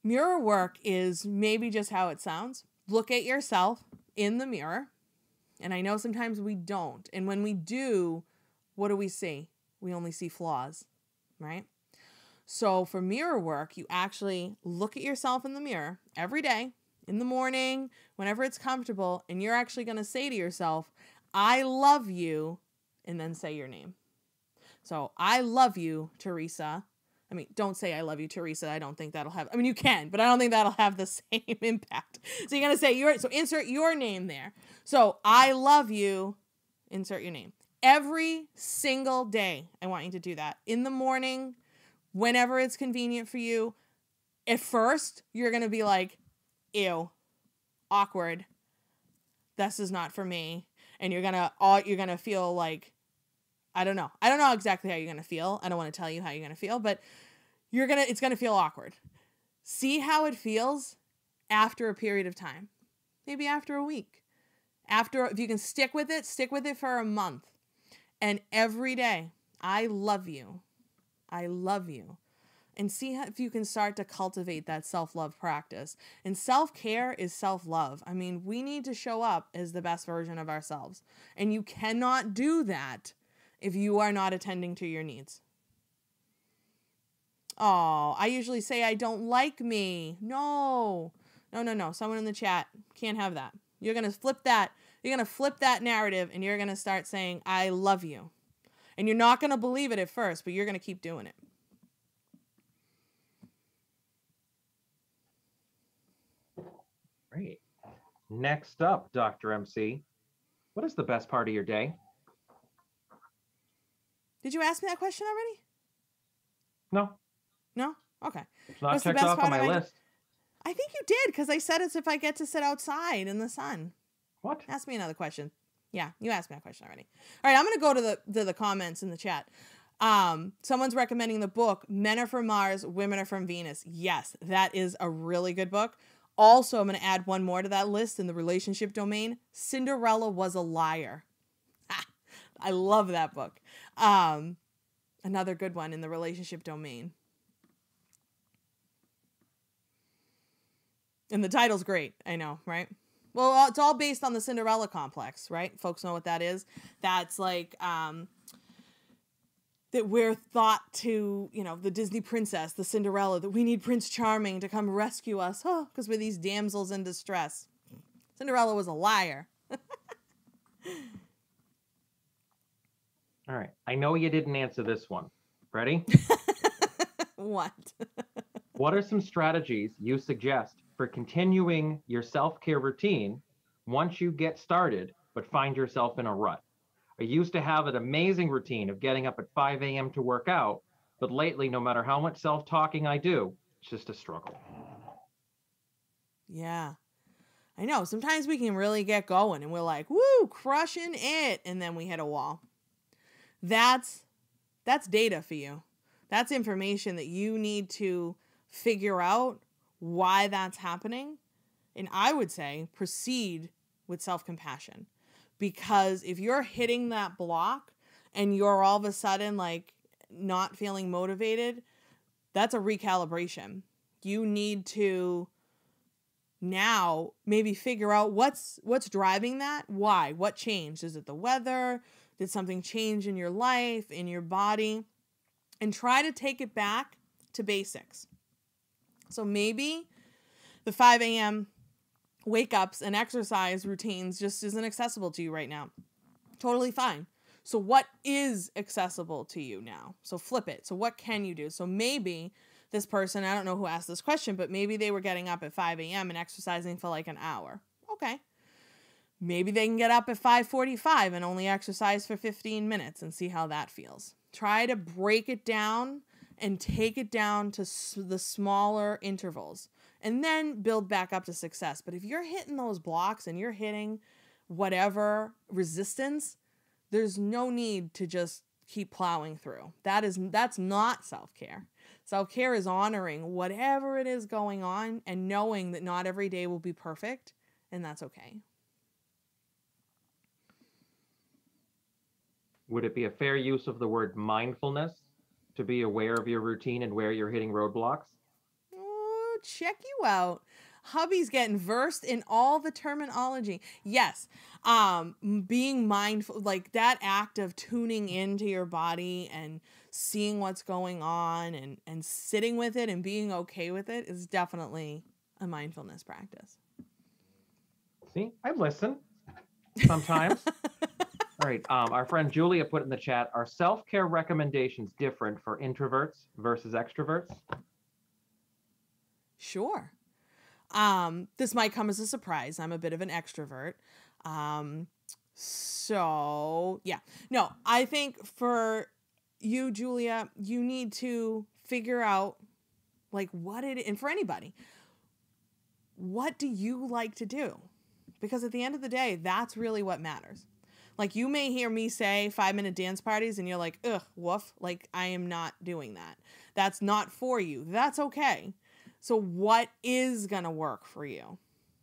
Mirror work is maybe just how it sounds. Look at yourself in the mirror. And I know sometimes we don't. And when we do, what do we see? We only see flaws, right? So for mirror work, you actually look at yourself in the mirror every day, in the morning, whenever it's comfortable, and you're actually going to say to yourself, I love you, and then say your name. So I love you, Teresa. I mean, don't say I love you, Teresa. I don't think that'll have, I mean, you can, but I don't think that'll have the same impact. So you're going to say so insert your name there. So I love you, insert your name. Every single day, I want you to do that. In the morning, whenever it's convenient for you. At first, you're going to be like, ew, awkward. This is not for me. And you're going to feel like, I don't know exactly how you're going to feel. I don't want to tell you how you're going to feel, but it's going to feel awkward. See how it feels after a period of time. Maybe after a week. If you can stick with it for a month. And every day, I love you. I love you. And see if you can start to cultivate that self-love practice. And self-care is self-love. I mean, we need to show up as the best version of ourselves. And you cannot do that if you are not attending to your needs. Oh, I usually say I don't like me. No. Someone in the chat can't have that. You're going to flip that. You're going to flip that narrative and you're going to start saying, I love you. And you're not going to believe it at first, but you're going to keep doing it. Great. Next up, Dr. MC, what is the best part of your day? Did you ask me that question already? No. No? Okay. It's not checked off on my list. I think you did, because I said it's if I get to sit outside in the sun. What? Ask me another question. Yeah, you asked me that question already. All right, I'm going to go to the comments in the chat. Someone's recommending the book, Men Are From Mars, Women Are From Venus. Yes, that is a really good book. Also, I'm going to add one more to that list in the relationship domain. Cinderella Was a Liar. I love that book. Another good one in the relationship domain. And the title's great. I know, right? Well, it's all based on the Cinderella Complex, right? Folks know what that is. That's like, that we're thought to, the Disney princess, the Cinderella, that we need Prince Charming to come rescue us. Oh, because we're these damsels in distress. Cinderella was a liar. All right. I know you didn't answer this one. Ready? What? What are some strategies you suggest for continuing your self-care routine once you get started, but find yourself in a rut? I used to have an amazing routine of getting up at 5 a.m. to work out, but lately, no matter how much self-talking I do, it's just a struggle. Yeah. I know. Sometimes we can really get going and we're like, woo, crushing it. And then we hit a wall. That's data for you. That's information that you need to figure out why that's happening. And I would say proceed with self-compassion. Because if you're hitting that block and you're all of a sudden like not feeling motivated, that's a recalibration. You need to now maybe figure out what's driving that. Why? What changed? Is it the weather? Did something change in your life, in your body? And try to take it back to basics. So maybe the 5 a.m. wake-ups and exercise routines just isn't accessible to you right now. Totally fine. So what is accessible to you now? So flip it. So what can you do? So maybe this person, I don't know who asked this question, but maybe they were getting up at 5 a.m. and exercising for like an hour. Okay. Maybe they can get up at 5:45 and only exercise for 15 minutes and see how that feels. Try to break it down and take it down to the smaller intervals and then build back up to success. But if you're hitting those blocks and you're hitting whatever resistance, there's no need to just keep plowing through. That's not self-care. Self-care is honoring whatever it is going on and knowing that not every day will be perfect, and that's okay. Would it be a fair use of the word mindfulness to be aware of your routine and where you're hitting roadblocks? Oh, check you out. Hubby's getting versed in all the terminology. Yes. Being mindful, like that act of tuning into your body and seeing what's going on and sitting with it and being okay with it is definitely a mindfulness practice. See, I listen sometimes. All right. Our friend Julia put in the chat, are self-care recommendations different for introverts versus extroverts? Sure. This might come as a surprise. I'm a bit of an extrovert. So yeah, no, I think for you, Julia, you need to figure out like and for anybody, what do you like to do? Because at the end of the day, that's really what matters. Like you may hear me say 5-minute dance parties and you're like, ugh, woof. Like I am not doing that. That's not for you. That's okay. So what is going to work for you?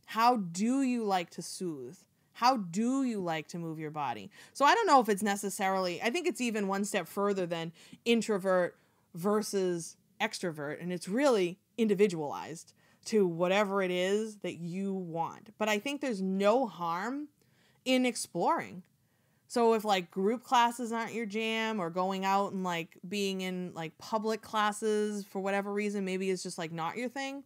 How do you like to soothe? How do you like to move your body? So I don't know if it's necessarily, I think it's even one step further than introvert versus extrovert. And it's really individualized to whatever it is that you want. But I think there's no harm in exploring. So if like group classes aren't your jam or going out and like being in like public classes for whatever reason, maybe it's just like not your thing.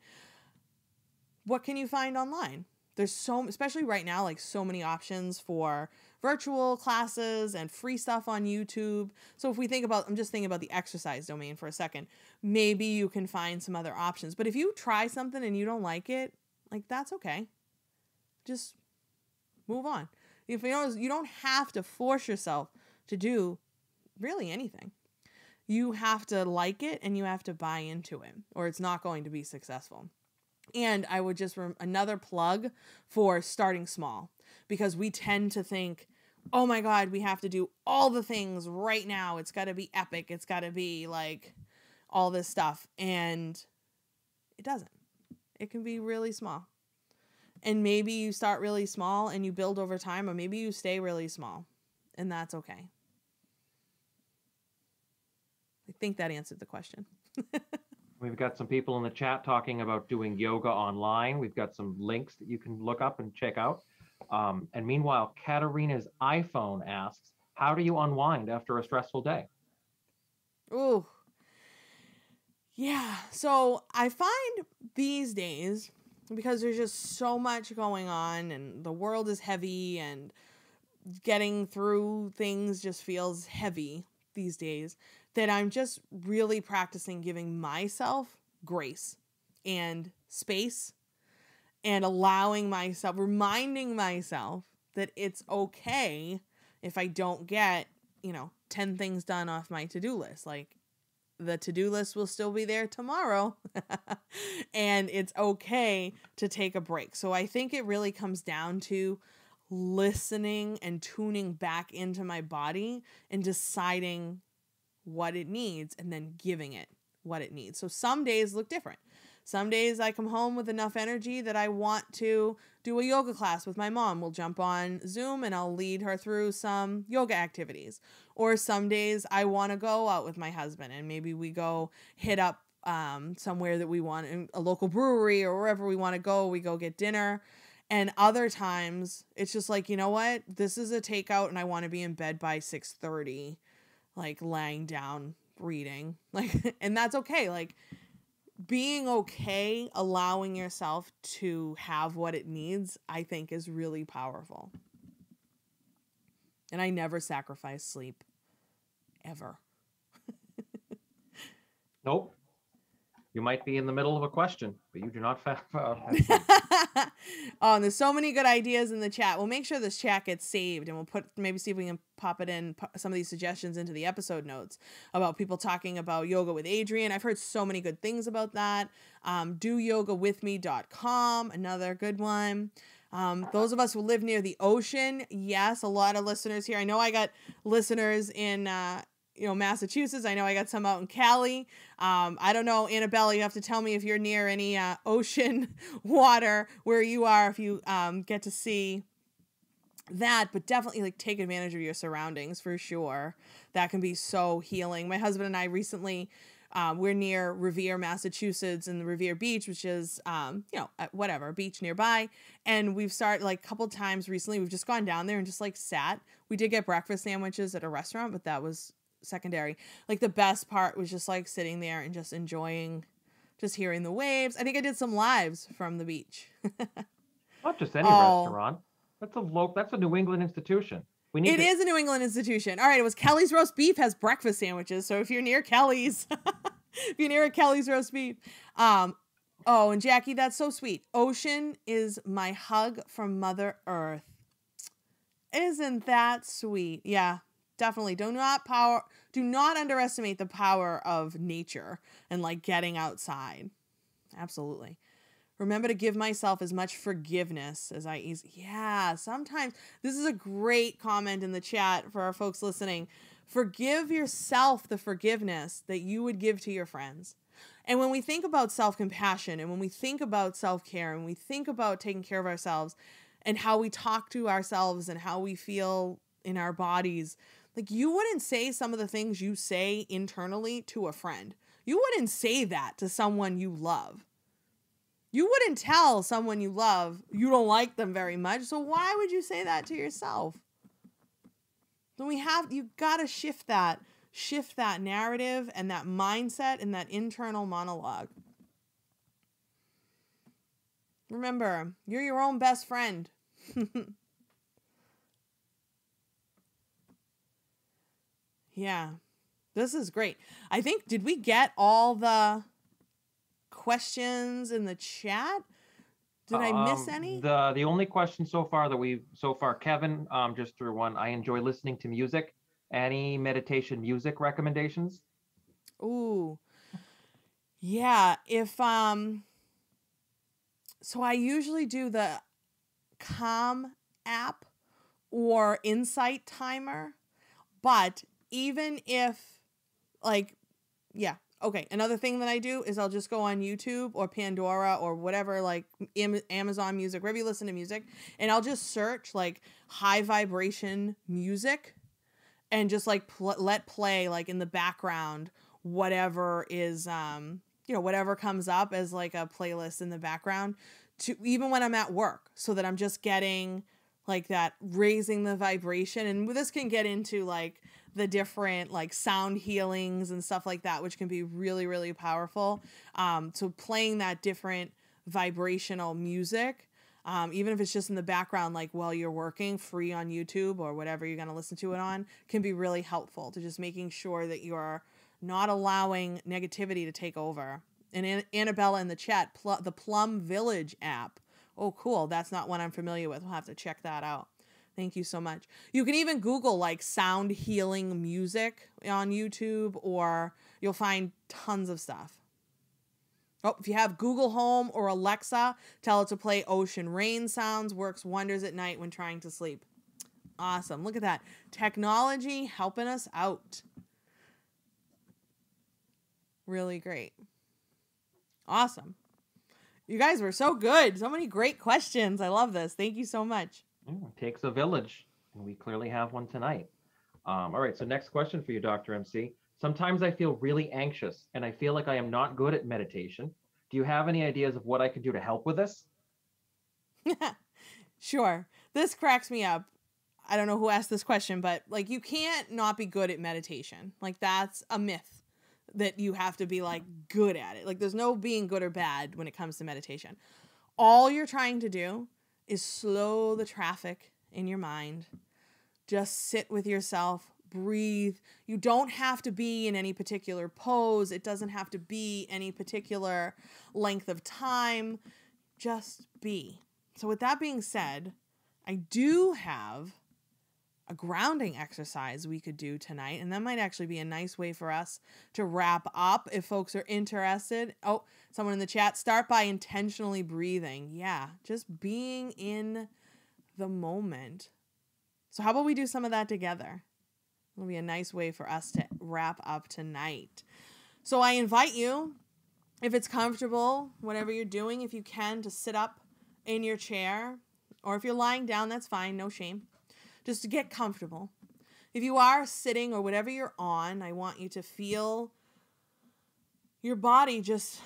What can you find online? There's especially right now, like so many options for virtual classes and free stuff on YouTube. So if we think about, I'm just thinking about the exercise domain for a second, maybe you can find some other options. But if you try something and you don't like it, like that's okay. Just move on. If you don't have to force yourself to do really anything. You have to like it and you have to buy into it, or it's not going to be successful. And I would just another plug for starting small, because we tend to think, oh my God, we have to do all the things right now. It's got to be epic. It's got to be like all this stuff. And it doesn't. It can be really small. And maybe you start really small and you build over time, or maybe you stay really small, and that's okay. I think that answered the question. We've got some people in the chat talking about doing yoga online. We've got some links that you can look up and check out. And meanwhile, Katarina's iPhone asks, how do you unwind after a stressful day? Ooh. Yeah. So I find these days, because there's just so much going on and the world is heavy and getting through things just feels heavy these days, that I'm just really practicing giving myself grace and space and allowing myself, reminding myself that it's okay if I don't get, 10 things done off my to-do list. Like, the to-do list will still be there tomorrow and it's okay to take a break. So I think it really comes down to listening and tuning back into my body and deciding what it needs and then giving it what it needs. So some days look different. Some days I come home with enough energy that I want to do a yoga class with my mom. We'll jump on Zoom and I'll lead her through some yoga activities. Or some days I want to go out with my husband and maybe we go hit up somewhere that we want, a local brewery or wherever we want to go. We go get dinner. And other times it's just like, you know what? This is a takeout and I want to be in bed by 6:30, like laying down reading. Like, and that's okay. Like, being okay, allowing yourself to have what it needs, I think is really powerful. And I never sacrifice sleep, ever. Nope. You might be in the middle of a question, but you do not Oh, and there's so many good ideas in the chat. We'll make sure this chat gets saved, and we'll maybe see if we can pop it in, some of these suggestions into the episode notes about people talking about yoga with Adriene. I've heard so many good things about that. DoYogaWithMe.com, another good one. Those of us who live near the ocean, yes, a lot of listeners here. I know I got listeners in Massachusetts. I know I got some out in Cali. I don't know, Annabella, you have to tell me if you're near any ocean water where you are, if you get to see that, but definitely like take advantage of your surroundings for sure. That can be so healing. My husband and I recently, we're near Revere, Massachusetts, and the Revere Beach, which is, whatever, beach nearby. And we've started like a couple times recently, we've just gone down there and just like sat. We did get breakfast sandwiches at a restaurant, but that was secondary. Like the best part was just like sitting there and just enjoying, just hearing the waves. I think I did some lives from the beach. Not just any restaurant. That's a New England institution. It is a New England institution. All right, it was Kelly's Roast Beef has breakfast sandwiches. So if you're near Kelly's, if you're near a Kelly's Roast Beef. And Jackie, that's so sweet. Ocean is my hug from Mother Earth. Isn't that sweet? Yeah. Definitely do not underestimate the power of nature and like getting outside. Absolutely. Remember to give myself as much forgiveness as sometimes this is a great comment in the chat for our folks listening. Forgive yourself the forgiveness that you would give to your friends. And when we think about self-compassion and when we think about self-care and we think about taking care of ourselves and how we talk to ourselves and how we feel in our bodies, like you wouldn't say some of the things you say internally to a friend. You wouldn't say that to someone you love. You wouldn't tell someone you love you don't like them very much. So why would you say that to yourself? So you gotta shift that narrative and that mindset and that internal monologue. Remember, you're your own best friend. Yeah, this is great. I think, did we get all the questions in the chat? Did I miss any? The only question so far Kevin just threw one. I enjoy listening to music. Any meditation music recommendations? Ooh. Yeah, so I usually do the Calm app or Insight Timer, but even if another thing that I do is I'll just go on YouTube or Pandora or whatever, like Amazon Music, wherever you listen to music, and I'll just search like high vibration music and just like let play like in the background whatever is whatever comes up as like a playlist in the background, to even when I'm at work, so that I'm just getting like that, raising the vibration. And this can get into like the different like sound healings and stuff like that, which can be really, really powerful. So playing that different vibrational music, even if it's just in the background, like while you're working, free on YouTube or whatever you're going to listen to it on, can be really helpful to just making sure that you're not allowing negativity to take over. And Annabella in the chat, the Plum Village app. Oh, cool. That's not one I'm familiar with. We'll have to check that out. Thank you so much. You can even Google like sound healing music on YouTube, or you'll find tons of stuff. Oh, if you have Google Home or Alexa, tell it to play ocean rain sounds. Works wonders at night when trying to sleep. Awesome. Look at that. Technology helping us out. Really great. Awesome. You guys were so good. So many great questions. I love this. Thank you so much. It takes a village, and we clearly have one tonight. All right, so next question for you, Dr. MC. Sometimes I feel really anxious, and I feel like I am not good at meditation. Do you have any ideas of what I could do to help with this? Sure. This cracks me up. I don't know who asked this question, but like you can't not be good at meditation. Like that's a myth that you have to be like good at it. Like there's no being good or bad when it comes to meditation. All you're trying to do is slow the traffic in your mind. Just sit with yourself, breathe. You don't have to be in any particular pose. It doesn't have to be any particular length of time. Just be. So with that being said, I do have a grounding exercise we could do tonight, and that might actually be a nice way for us to wrap up if folks are interested. Oh, someone in the chat, start by intentionally breathing. Yeah, just being in the moment. So how about we do some of that together? It'll be a nice way for us to wrap up tonight. So I invite you, if it's comfortable, whatever you're doing, if you can, to sit up in your chair, or if you're lying down, that's fine, no shame. Just to get comfortable. If you are sitting or whatever you're on, I want you to feel your body just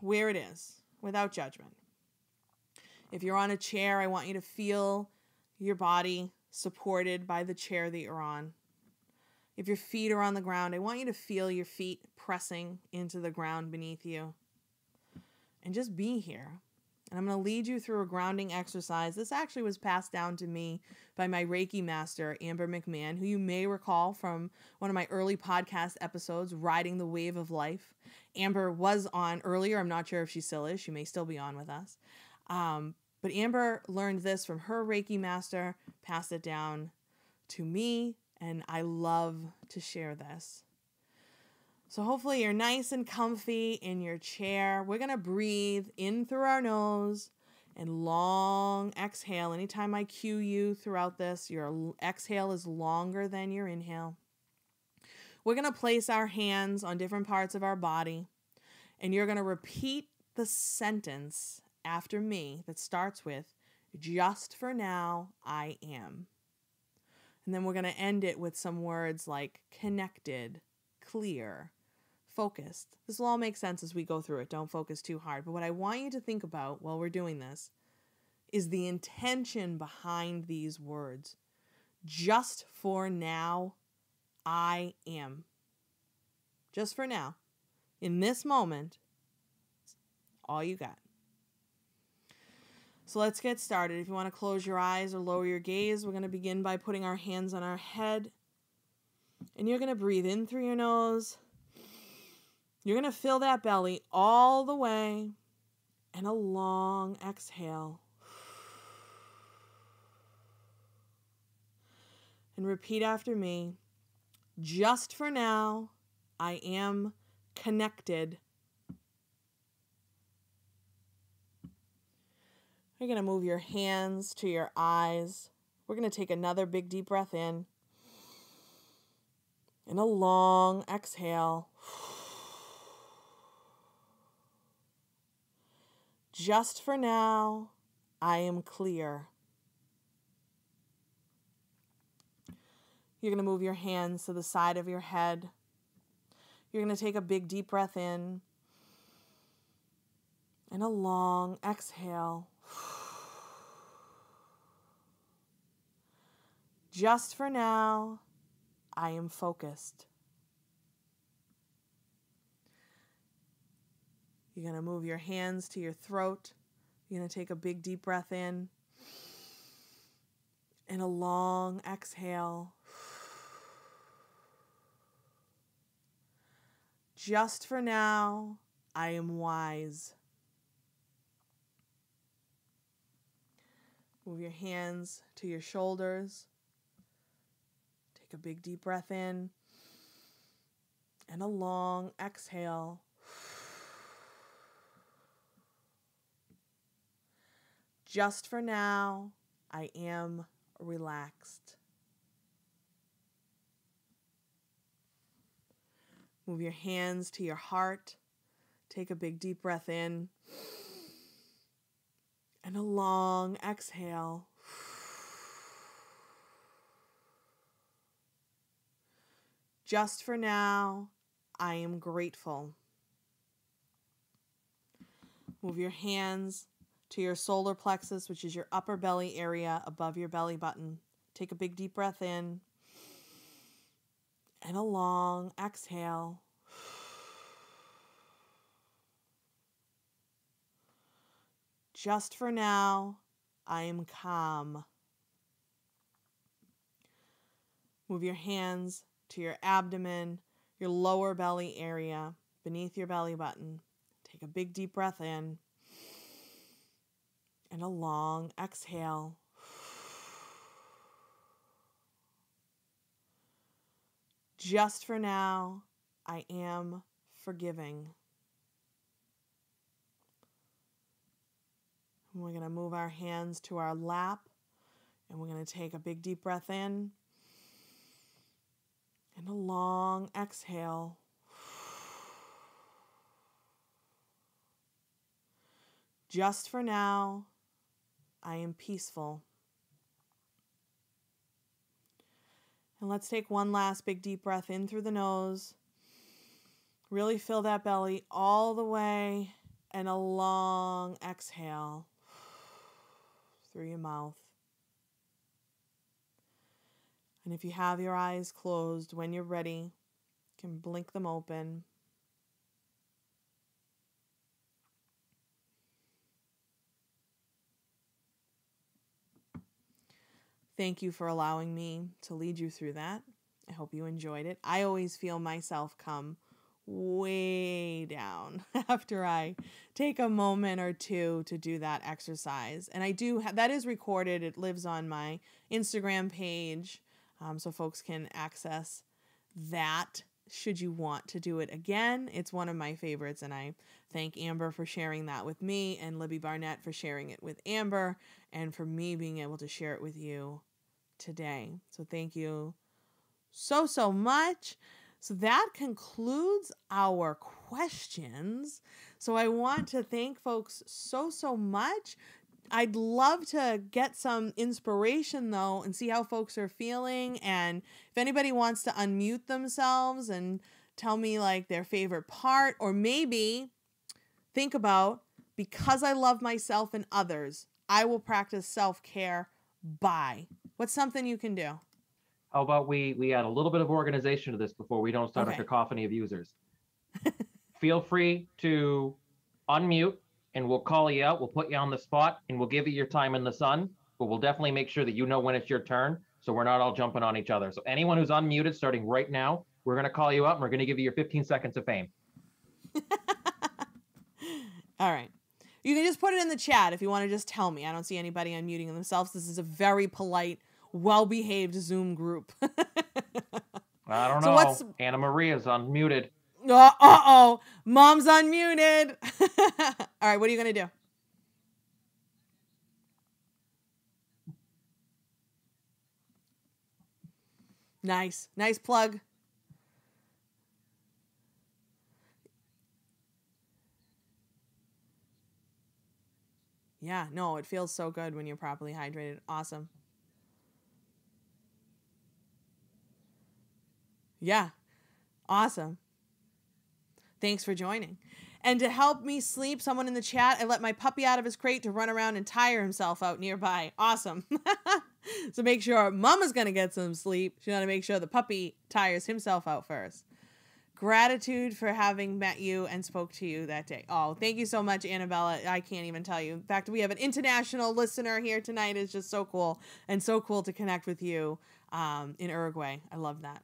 where it is, without judgment. If you're on a chair, I want you to feel your body supported by the chair that you're on. If your feet are on the ground, I want you to feel your feet pressing into the ground beneath you. And just be here. And I'm going to lead you through a grounding exercise. This actually was passed down to me by my Reiki master, Amber McMahon, who you may recall from one of my early podcast episodes, Riding the Wave of Life. Amber was on earlier. I'm not sure if she still is. She may still be on with us. But Amber learned this from her Reiki master, passed it down to me, and I love to share this. So hopefully you're nice and comfy in your chair. We're going to breathe in through our nose and long exhale. Anytime I cue you throughout this, your exhale is longer than your inhale. We're going to place our hands on different parts of our body, and you're going to repeat the sentence after me that starts with, just for now, I am. And then we're going to end it with some words like connected, clear, focused. This will all make sense as we go through it. Don't focus too hard. But what I want you to think about while we're doing this is the intention behind these words. Just for now, I am. Just for now. In this moment, all you got. So let's get started. If you want to close your eyes or lower your gaze, we're going to begin by putting our hands on our head. And you're going to breathe in through your nose. You're going to fill that belly all the way, and a long exhale. And repeat after me. Just for now, I am connected. You're going to move your hands to your eyes. We're going to take another big deep breath in. And a long exhale. Just for now, I am clear. You're going to move your hands to the side of your head. You're going to take a big deep breath in. And a long exhale. Just for now, I am focused. You're going to move your hands to your throat. You're going to take a big deep breath in. And a long exhale. Just for now, I am wise. Move your hands to your shoulders. Take a big deep breath in. And a long exhale. Just for now, I am relaxed. Move your hands to your heart. Take a big deep breath in. And a long exhale. Just for now, I am grateful. Move your hands to your solar plexus, which is your upper belly area above your belly button. Take a big deep breath in. And a long exhale. Just for now, I am calm. Move your hands to your abdomen, your lower belly area, beneath your belly button. Take a big deep breath in. And a long exhale. Just for now, I am forgiving. And we're going to move our hands to our lap, and we're going to take a big deep breath in and a long exhale. Just for now, I am peaceful. And let's take one last big deep breath in through the nose. Really fill that belly all the way, and a long exhale through your mouth. And if you have your eyes closed, when you're ready, you can blink them open. Thank you for allowing me to lead you through that. I hope you enjoyed it. I always feel myself come way down after I take a moment or two to do that exercise. And I do that is recorded. It lives on my Instagram page, so folks can access that should you want to do it again. It's one of my favorites, and I thank Amber for sharing that with me, and Libby Barnett for sharing it with Amber, and for me being able to share it with you today. So thank you so much. So that concludes our questions. So I want to thank folks so much. I'd love to get some inspiration though and see how folks are feeling, and if anybody wants to unmute themselves and tell me like their favorite part, or maybe think about, because I love myself and others, I will practice self-care by. What's something you can do? How about we add a little bit of organization to this before we don't start Okay. a cacophony of users? Feel free to unmute, and we'll call you out. We'll put you on the spot, and we'll give you your time in the sun, but we'll definitely make sure that you know when it's your turn, so we're not all jumping on each other. So anyone who's unmuted starting right now, we're going to call you out, and we're going to give you your 15 seconds of fame. All right. You can just put it in the chat if you want to just tell me. I don't see anybody unmuting themselves. This is a very polite, well-behaved Zoom group. I don't know. Anna Maria's unmuted. Uh-oh. Mom's unmuted. All right, what are you going to do? Nice. Nice plug. Yeah, no, it feels so good when you're properly hydrated. Awesome. Yeah, awesome. Thanks for joining. And to help me sleep, someone in the chat, I let my puppy out of his crate to run around and tire himself out nearby. Awesome. So make sure Mama's going to get some sleep. She's going to make sure the puppy tires himself out first. Gratitude for having met you and spoke to you that day. Oh, thank you so much, Annabella. I can't even tell you. In fact, we have an international listener here tonight. It's just so cool, and so cool to connect with you in Uruguay. I love that.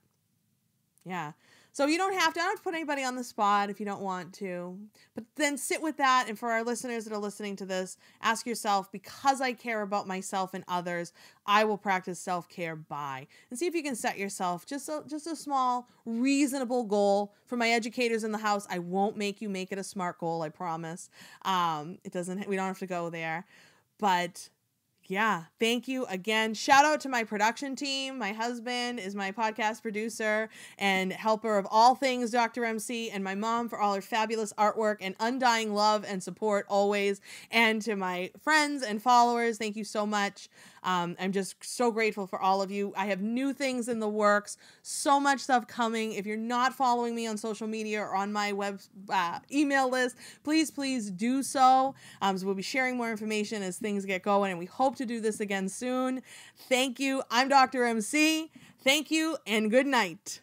Yeah. So you don't have to put anybody on the spot if you don't want to, but then sit with that. And for our listeners that are listening to this, ask yourself, because I care about myself and others, I will practice self-care by, and see if you can set yourself just a small, reasonable goal. For my educators in the house, I won't make you make it a SMART goal. I promise. We don't have to go there, but yeah, thank you again. Shout out to my production team. My husband is my podcast producer and helper of all things Dr. MC, and my mom for all her fabulous artwork and undying love and support always. And to my friends and followers, thank you so much. I'm just so grateful for all of you. I have new things in the works, so much stuff coming. If you're not following me on social media or on my web email list, please do so. So we'll be sharing more information as things get going, and we hope to do this again soon. Thank you. I'm Dr. MC. Thank you and good night.